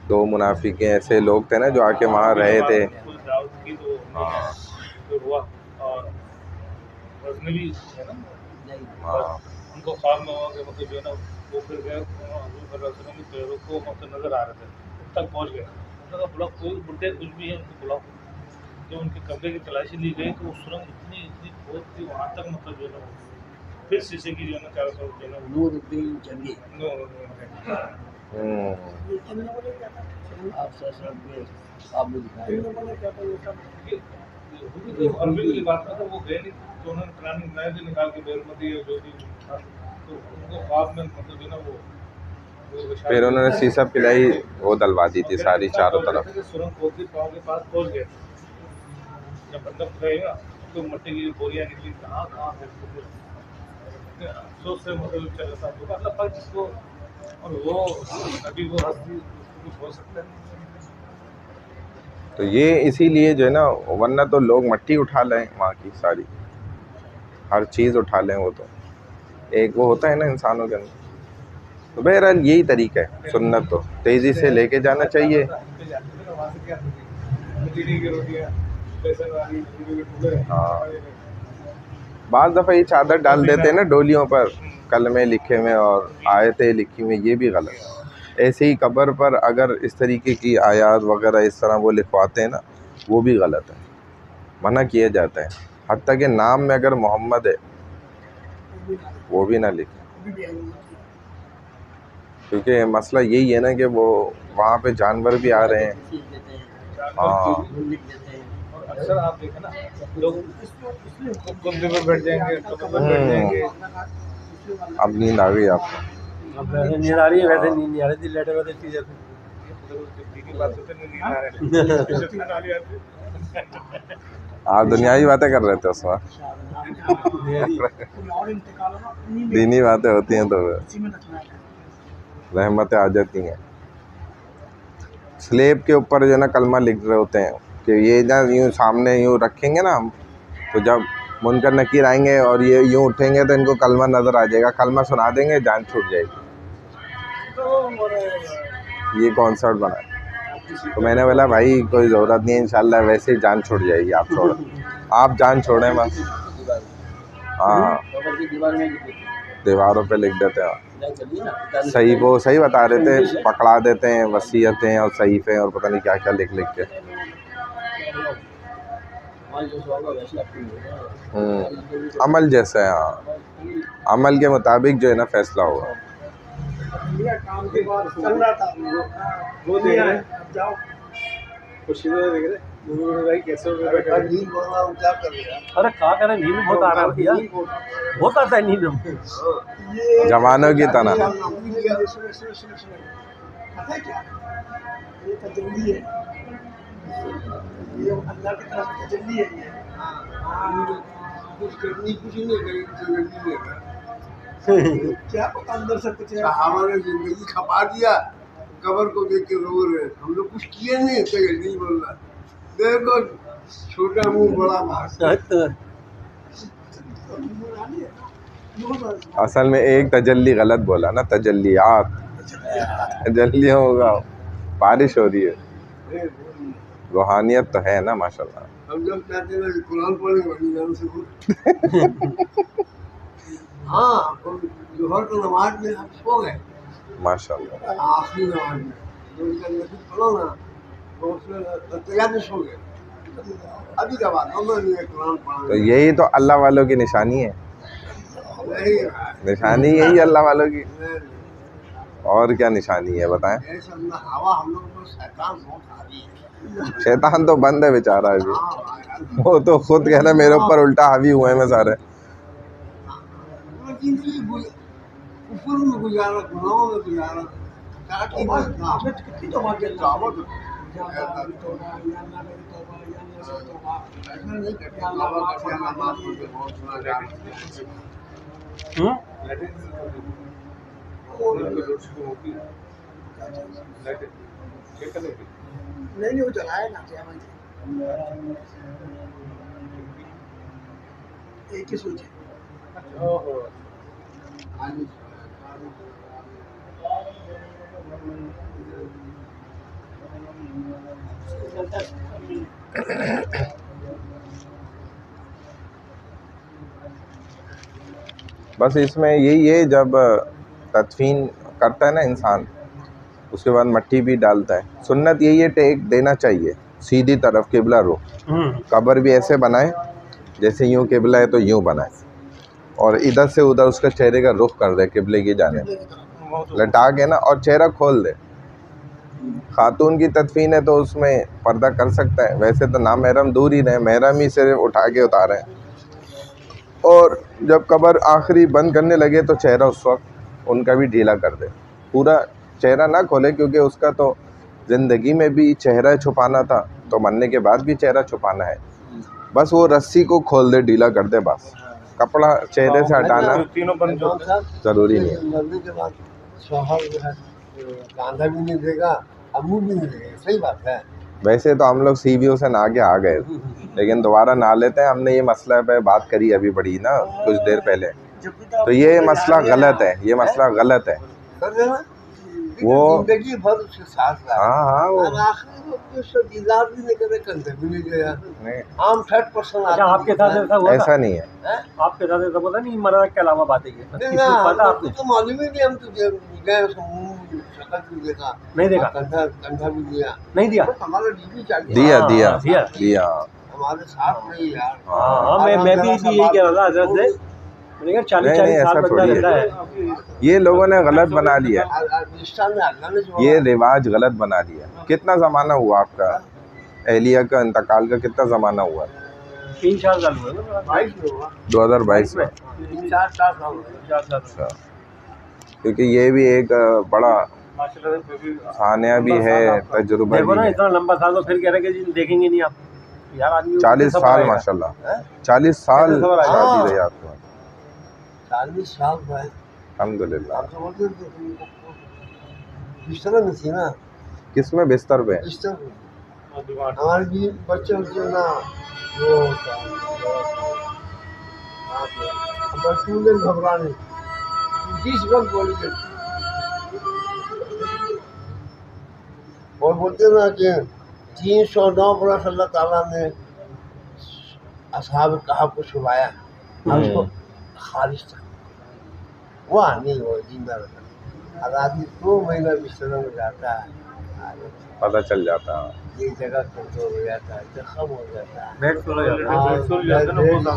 दो मुनाफिक ऐसे लोग थे ना जो आके वहाँ रहे थे। उनको ख्वाब में हुआ कि मतलब जो है ना वो फिर गए के पैरों को मतलब नज़र आ रहे थे, तक पहुँच गए, उन्होंने बुलाओ, कोई बुढ़े कुछ भी है उनको बुलाओ। जब उनके कमरे की तलाशी ली गई तो वो सुरंग इतनी खोद थी वहाँ तक, मतलब जो है ना फिर शीशे की जो है ना चारों तरफ जो है ना नूरुद्दीन जंगी अरबी की बात में तो वो गए नहीं, तो उन्होंने प्लानिंग बनाई थी निकाल के बेरमती और जो भी था, तो उनको ख्वाब में मतलब जो है ना वो फिर उन्होंने शीशा पिलाई वो डलवा दी थी सारी चारों तरफ। सुरंग खोद के पाँव के पास पहुँच गए, जब बंदा गएगा तो मट्टी की बोरियाँ निकली, कहाँ अफसोस से मतलब चल रहा था, तो अल्लाह पाक जिसको, और वो अभी वो हस्ती हो सकता है। तो ये इसीलिए जो है ना, वरना तो लोग मट्टी उठा लें वहाँ की सारी, हर चीज़ उठा लें, वो तो एक वो होता है ना इंसानों के अंदर। तो बहरहाल यही तरीका है, सुन्नत तो तेज़ी से लेके जाना चाहिए। हाँ बाज़ दफ़ा ये चादर डाल देते हैं ना डोलियों पर, कलमे लिखे हुए और आयतें लिखी हुई, ये भी गलत। ऐसे ही कब्र पर अगर इस तरीके की आयात वगैरह इस तरह वो लिखवाते हैं ना, वो भी गलत है, मना किया जाता है। हत्ता कि नाम में अगर मोहम्मद है वो भी ना लिखें, क्योंकि मसला यही है ना कि वो वहाँ पे जानवर भी आ रहे हैं। हाँ अक्सर आप देखें ना, लोग कुंदे पर बैठ जाएंगे, कब्र पर बैठ जाएंगे। अब नींद आ गई आपको? अब वैसे नींद आ रही है, वैसे नींद नहीं आ रही थी, लेटे हुए थे चीज़ें दीनी बात होते नहीं आ रहे हैं। आप दुनियावी बातें कर रहे थे उसमें, दीनी बातें होती हैं तो रहमतें आ जाती हैं। स्लेब के ऊपर जो है ना कलमा लिख रहे होते हैं कि ये ना यूँ सामने यूँ रखेंगे ना हम, तो जब मुनकर नकीर आएंगे और ये यूँ उठेंगे तो इनको कलमा नज़र आ जाएगा, कलमा सुना देंगे, जान छूट जाएगी। ये कॉन्सेप्ट बना है। तो मैंने बोला भाई कोई ज़रूरत नहीं है, इंशाल्लाह वैसे ही जान छूट जाएगी। आप छोड़ो, आप जान छोड़ें बस। हाँ दीवारों पे लिख देते हैं, सही वो सही बता रहे थे, पकड़ा देते हैं वसीयतें और सहीफे और पता नहीं क्या क्या लिख लिख के। अमल जैसा है, हाँ अमल के मुताबिक जो है ना फैसला होगा। काम के बाद चल रहा था वो देख रहे जाओ खुशी तो देख रहे भाई कैसे हो गया। नींद बोल रहा हूँ, क्या कर रहे हैं? अरे कहा करें, नींद बहुत आ रहा है भैया, बहुत आता है नींद में। जवानों की तरह। पता है क्या, ये तजल्ली है, ये अल्लाह की तरफ से तजल्ली है। ये कुछ करनी कुछ नहीं करेगी, तजल्ली है। क्या पता अंदर से कुछ है। हमारे जिंदगी खपा दिया, कबर को देख के रो रहे, हम लोग कुछ किए नहीं, तजल्ली बोल रहा। देखो छोटा मुंह बड़ा भाग। असल में एक तजल्ली गलत बोला ना, तजल्लियात, तजल्लियाँ होगा, बारिश हो रही है, रूहानियत तो है ना माशाल्लाह। हम जब कहते हैं कुरान पढ़े हाँ जोहर की नमाज में हम सो गए माशाल्लाह। आखिरी नमाज में तो उनका नबी पढ़ो ना, तो उसमें तैयार सो गए। अभी का बात हम कुरान पढ़ा, तो यही तो अल्लाह वालों की निशानी है, निशानी यही अल्लाह वालों की, और क्या निशानी है बताएं। हवा हम लोग को शैतान बहुत आ रही है। शैतान तो बंद है बेचारा अभी, वो तो खुद कह रहे मेरे ऊपर उल्टा हावी हुए हैं मैं सारे। ऊपर में गुजारा, गुनाहों में गुजारा, कितनी तो बात नहीं वो जलाया ना एक ही सोचे। बस इसमें यही है, जब तदफीन करता है ना इंसान, उसके बाद मट्टी भी डालता है। सुन्नत यही है, टेक देना चाहिए सीधी तरफ, किबला रुख। कब्र भी ऐसे बनाए जैसे यूँ किबला है तो यूँ बनाए, और इधर से उधर उसका चेहरे का रुख कर दे किबले की जाने, लटा के ना, और चेहरा खोल दे। खातून की तदफीन है तो उसमें पर्दा कर सकता है, वैसे तो ना महरम दूर ही रहे, महरम ही से उठा के उतारे। और जब कब्र आखिरी बंद करने लगे तो चेहरा उस वक्त उनका भी ढीला कर दे, पूरा चेहरा ना खोले, क्योंकि उसका तो ज़िंदगी में भी चेहरा छुपाना था, तो मरने के बाद भी चेहरा छुपाना है। बस वो रस्सी को खोल दे, ढीला कर दे, बस कपड़ा चेहरे से हटाना ज़रूरी नहीं है। मरने के बाद शौहर जो है कांधा भी नहीं देगा, अम्मू भी नहीं देगा, सही बात है। वैसे तो हम लोग सीवियों से नहा के आ गए, लेकिन दोबारा नहा लेते हैं। हमने ये मसला पे बात करी अभी बड़ी ना कुछ देर पहले, तो ये मसला गलत है, ये मसला गलत है। वो जिंदगी भर उसके साथ रहा, हाँ वो आखिरी में उसको दीदार भी नहीं करे, कंधे भी नहीं गया। नहीं, आम 30% अच्छा आपके साथ ऐसा हुआ था? ऐसा नहीं है। आपके साथ ऐसा बोला नहीं, मरद के अलावा बातें की पता आपको तो मालूम ही नहीं, हम तो गए उसको मुंह शक्ल भी देखा, नहीं देखा, कंधा कंधा भी दिया, नहीं दिया। हमारा बीवी चाहिए दिया हाँ, दिया दिया। दिया। हमारे साथ नहीं यार। हाँ, मैं भी यही कह रहा था हजरत से, मैंने कहा 40 नहीं, 40 साल ऐसा बंदा थोड़ी है। रहता है। ये लोगों ने गलत बना लिया, पाकिस्तान में अल्लाह ने जो ये रिवाज गलत बना लिया। कितना ज़माना हुआ आपका एहलिया का इंतकाल का, कितना ज़माना हुआ? 3-4 साल हुए ना, 22 में हुआ, 2022 में। 4 साल हुए। 4 साल। अच्छा, क्योंकि ये भी एक बड़ा माशाल्लाह से भी सानिया भी है, तजुर्बा देखो भी ना है। इतना लंबा साल, तो फिर कह रहे कि जी देखेंगे नहीं आप यार, आदमी 40 साल माशाल्लाह, 40 साल कैसे सबर आएगा? शादी रही आपको, 40 साल बाद अल्हम्दुलिल्लाह। आप समझते हो बिस्तर में थी ना, किस में बिस्तर पे? बिस्तर में। डिमांड हमारे भी बच्चे होते ना, वो होता अब तू ने घबराने 20 वक्त बोल के और बोलते ना कि 309 बरस अल्लाह ताला ने असहाब कहा को छुपाया, उसको खारिज था, वो नहीं वो जिंदा रहता। अब आदमी 2 महीना बिस्तर में जाता है, पता चल जाता है। ये जगह कमजोर हो जाता है, जख्म हो जाता है, बेड सो जाता है।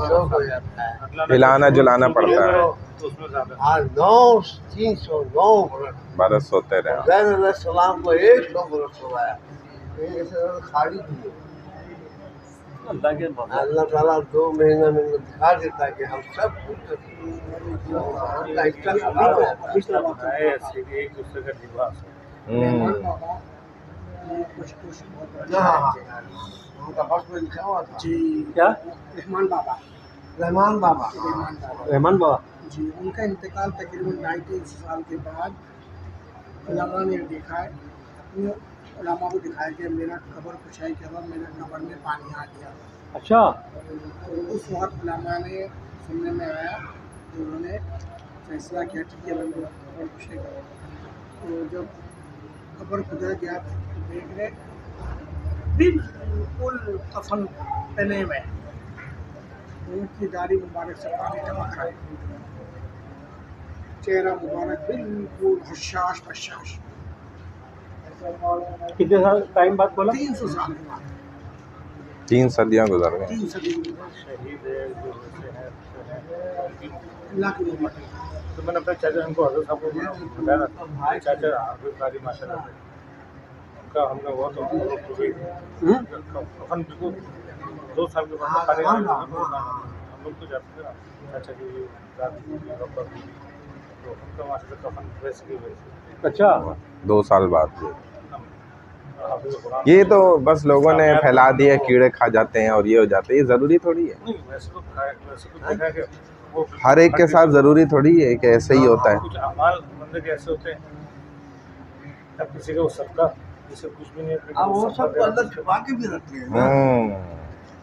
शौक हो जाता है। हिलाना जुलाना पड़ता है। तो उसमें ज़्यादा आज 309 बरस बरस सोते रहे। हुसैन सलाम को 100 बरस हुआ, ऐसे खाली नहीं है। अल्लाह के मामला। अल्लाह ताला 2 महीना में दिखा देता है कि हम सब कुछ है ऐसे कि एक दूसरे का लिबास है। मेहमान बाबा ने कुछ उनका फर्स्ट में लिखा हुआ था जी क्या? रहमान बाबा रहमान बाबा। रहमान बाबा रहमान बाबा। जी, उनका इंतकाल तकरीबन 250 साल के बाद उलमा ने देखा है, अपने उलमा को दिखाया कि मेरा कब्र कुशाई के बाद मेरे कब्र में पानी आ गया। अच्छा, तो उस वक्त उलमा ने सुनने में आया तो उन्होंने फैसला किया कि अब मेरा कब्र कुशाई करो। तो जब कब्र खुदा गया तो देख रहे बिल्कुल कफन पहने हुए, उनकी दाढ़ी मुबारक से पानी टपक रहा है, चेहरा मुबारक बिल्कुल हशाश बशाश। कितने साल टाइम बाद बोला? 300 साल के बाद, 3 सदियां गुजर गई। 3 सदी शहीद है जो होते हैं अल्लाह की रहमत है। तो मैंने अपने चाचा उनको हजरत साहब को बताया ना, चाचा हाफिज कारी माशाल्लाह से उनका हमने हुआ तो कफन बिल्कुल 2 साल के बाद पानी हम लोग तो जाते थे ना चाचा की रब्बा की, तो उनका माशाल्लाह कफन वैसे की वैसे। अच्छा, 2 साल बाद। हाफिज कुरान ये तो बस लोगों ने फैला दिया, कीड़े खा जाते हैं और ये हो जाते हैं, ये ज़रूरी थोड़ी है। नहीं वैसे तो देखा है कि वो हर एक के साथ ज़रूरी थोड़ी है कि ऐसे ही होता है। कुछ अमाल बंदे के ऐसे होते हैं, अब किसी का वो सदका जिसे कुछ भी नहीं है, वो सब अंदर छुपा के भी रखते हैं ना,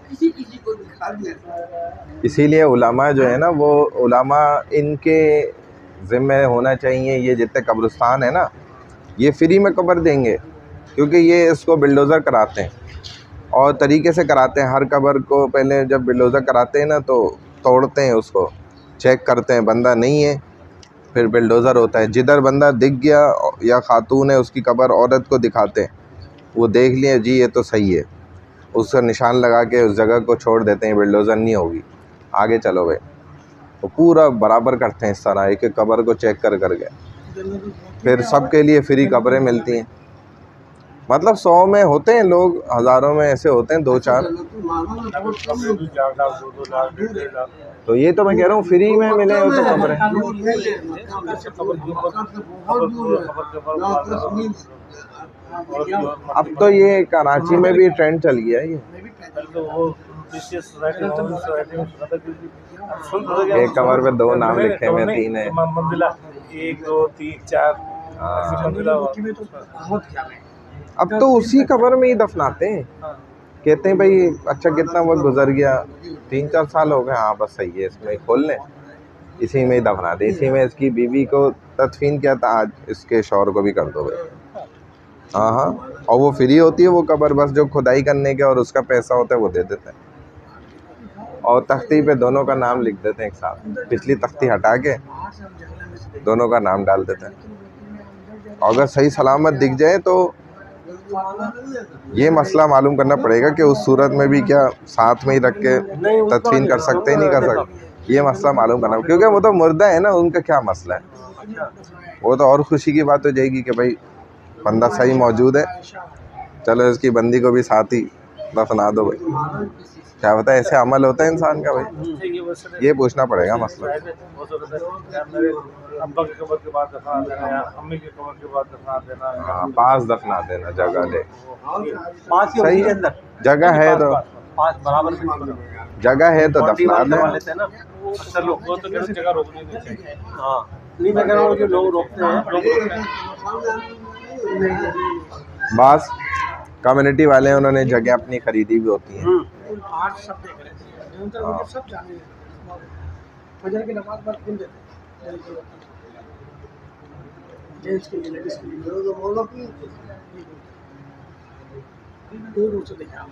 किसी किसी को दिखा दिया। इसीलिए उलामा जो है ना, वो उलामा इनके ज़िम्मे होना चाहिए। ये जितने कब्रिस्तान है ना, ये फ्री में कब्र देंगे, क्योंकि ये इसको बिल्डोज़र कराते हैं और तरीके से कराते हैं। हर कब्र को पहले जब बिल्डोज़र कराते हैं ना, तो तोड़ते हैं, उसको चेक करते हैं, बंदा नहीं है, फिर बिल्डोज़र होता है। जिधर बंदा दिख गया या खातून है, उसकी कब्र औरत को दिखाते हैं, वो देख लिया जी ये तो सही है, उसका निशान लगा के उस जगह को छोड़ देते हैं, बिल्डोज़र नहीं होगी, आगे चलो भाई। वो पूरा बराबर करते हैं इस तरह, एक एक कब्र को चेक कर करके, फिर सबके लिए फ्री कब्रें मिलती हैं। मतलब 100 में होते हैं लोग, हज़ारों में ऐसे होते हैं 2-4। तो ये तो मैं कह रहा हूँ फ्री में मिले हो तो कब्रें। अब तो ये कराची में भी ट्रेंड चल गया है। ये कमर पे 2 नाम लिखे हुए, 3 है। मंजिला 1 2 3 4 अब तो उसी कब्र में ही दफनाते हैं, कहते हैं भाई अच्छा कितना वक्त गुजर गया, 3-4 साल हो गए, हाँ बस सही है, इसमें ही खोल लें, इसी में ही दफना दें। इसी में इसकी बीवी को तदफीन किया था, आज इसके शौहर को भी कर दो भाई। हाँ हाँ, और वो फ्री होती है वो कब्र, बस जो खुदाई करने के और उसका पैसा होता है वो दे देते हैं, और तख्ती पे दोनों का नाम लिख देते हैं एक साथ, पिछली तख्ती हटा के दोनों का नाम डाल देते हैं। अगर सही सलामत दिख जाए तो ये मसला मालूम करना पड़ेगा कि उस सूरत में भी क्या साथ में ही रख के नहीं, उसका तदफीन नहीं कर होगा, सकते हैं, नहीं कर उसका सकते, ये मसला मालूम करना, क्योंकि वो तो मुर्दा है ना, उनका क्या मसला है। वो तो और खुशी की बात हो जाएगी कि भाई बंदा सही मौजूद है, चलो इसकी बंदी को भी साथ ही दफना दो भाई। क्या पता ऐसे अमल होता है इंसान का भाई, ये पूछना पड़ेगा मसला। मेरे अब्बा की कब्र के बाद दफना देना या अम्मी की कब्र के बाद दफना देना। हाँ, पास दफना देना, जगह ले, पास सही है, अंदर जगह है तो, पास बराबर में नहीं जगह है तो दफना करवा दे। लेते हैं ना अक्सर लोग। वो तो गलत जगह रोकने नहीं चाहिए। हाँ नहीं, मैं कह रहा हूँ जो लोग रोकते हैं, बस कम्युनिटी वाले हैं, उन्होंने जगह अपनी खरीदी भी होती है। आज सब देख रहे थे, सब जाने फजर की नमाज पर खुल देते जेंट्स के लिए, लेडीज के लिए, दूर से देखा।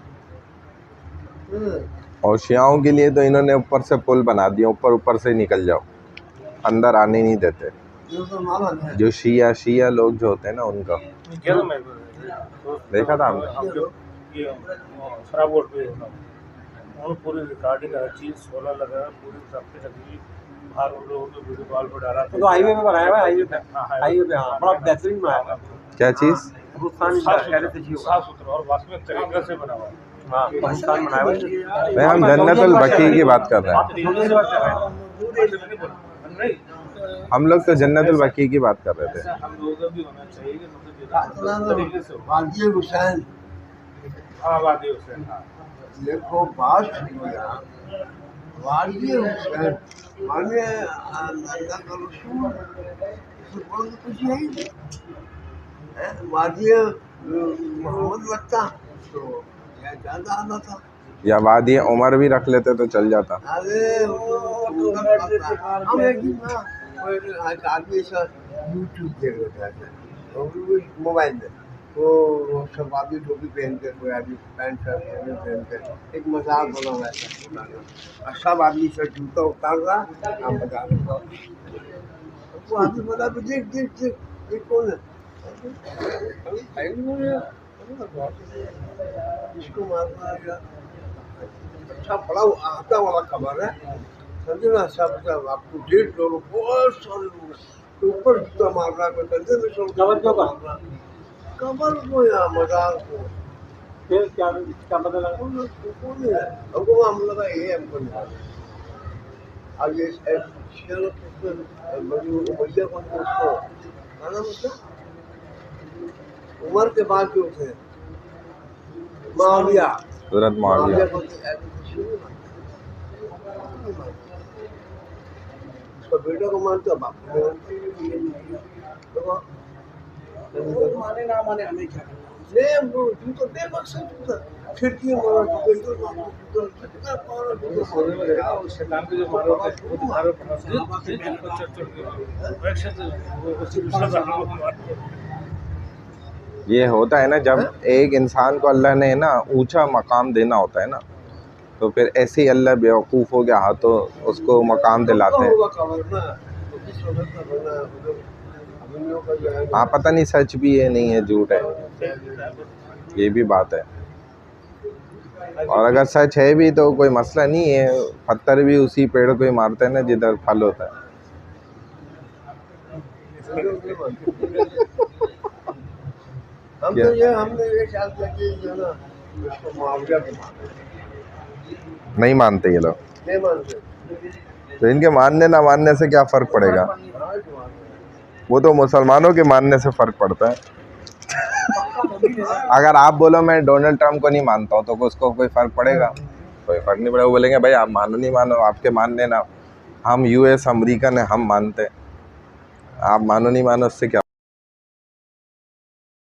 और शियाओं के लिए तो इन्होंने ऊपर से पुल बना दिया, ऊपर से निकल जाओ, अंदर आने नहीं देते। जो शिया लोग जो होते हैं ना, उनका देखा था हमने, ये शराब बोर्ड पे उन्होंने पूरी रिकॉर्डिंग हर चीज़ 16 लगा, पूरी सबके लगी, बाहर उन लोगों ने वीडियो कॉल पर डाला। तो हाईवे पे बनाया हुआ है, हाईवे पे हाँ बड़ा बेहतरीन बनाया हुआ है। क्या चीज़? साफ सुथरा और वास्तविक तरीके से बना हुआ है। हाँ पाकिस्तान बनाया हुआ है। भाई हम जन्नतुल बकी की बात कर रहे हैं, नहीं, हम लोग तो जन्नतुल बकी की बात कर रहे थे। हम लोगों का भी होना चाहिए कि मतलब तरीके से हो। वादी हुसैन, हाँ वादी हुसैन, हाँ देखो बात सुनिए, वादी हुसैन माने अल्लाह का रसूल, इससे बड़ा तो कुछ है ही नहीं। वादी मोहम्मद लगता तो यह ज़्यादा आना था, या वादी उमर भी रख लेते तो चल जाता। अरे वो हम एक दिन ना आदमी ऐसा यूट्यूब देख रहा था और मोबाइल में, तो सब आदमी टोपी पहन कर, कोई आदमी पैंट शर्ट पहन कर एक मजाक बना हुआ था, और सब आदमी से जूता उतार रहा, हम बता रहे वो आदमी बता देख देख देख देख कौन है, इसको मारना अच्छा बड़ा आता वाला खबर है, समझे ना। सब आपको 1.5 लोग बहुत सारे लोग तो ऊपर जूता मार रहा है, कंधे में सब कवर क्यों कर? कमर को या मजाक को फिर क्या पता लगा? हमको हम लगा ये हमको नहीं अब ये भैया को उसको खाना मतलब उम्र के बाद जो थे माविया, सूरत मुआविया, उसका बेटा को मानते बाप को माने ना माने हमें क्या करना। तू तो बेमकसद तू खिड़की मारा शैतान के जो मारो वो तुम्हारे ये होता है ना, जब एक इंसान को अल्लाह ने ना ऊंचा मकाम देना होता है ना, तो फिर ऐसे ही अल्लाह बेवकूफ़ हो गया हाथों उसको मकाम दिलाते हैं। हाँ, पता नहीं सच भी है नहीं है, झूठ है, ये भी बात है। और अगर सच है भी तो कोई मसला नहीं है, पत्थर भी उसी पेड़ को ही मारते हैं ना जिधर फल होता है। हम तो ये हमने ये ख्याल किया कि जो ना उसको मुआवजा के नहीं मानते ये लोग, नहीं मानते, तो इनके मानने ना मानने से क्या फ़र्क पड़ेगा? वो तो मुसलमानों के मानने से फ़र्क पड़ता है। अगर आप बोलो मैं डोनाल्ड ट्रंप को नहीं मानता हूँ तो उसको कोई फ़र्क पड़ेगा? कोई फ़र्क नहीं पड़ेगा। वो बोलेंगे भाई आप मानो नहीं मानो, आपके मानने ना, हम US अमेरिकन है, हम मानते हैं, आप मानो नहीं मानो उससे क्या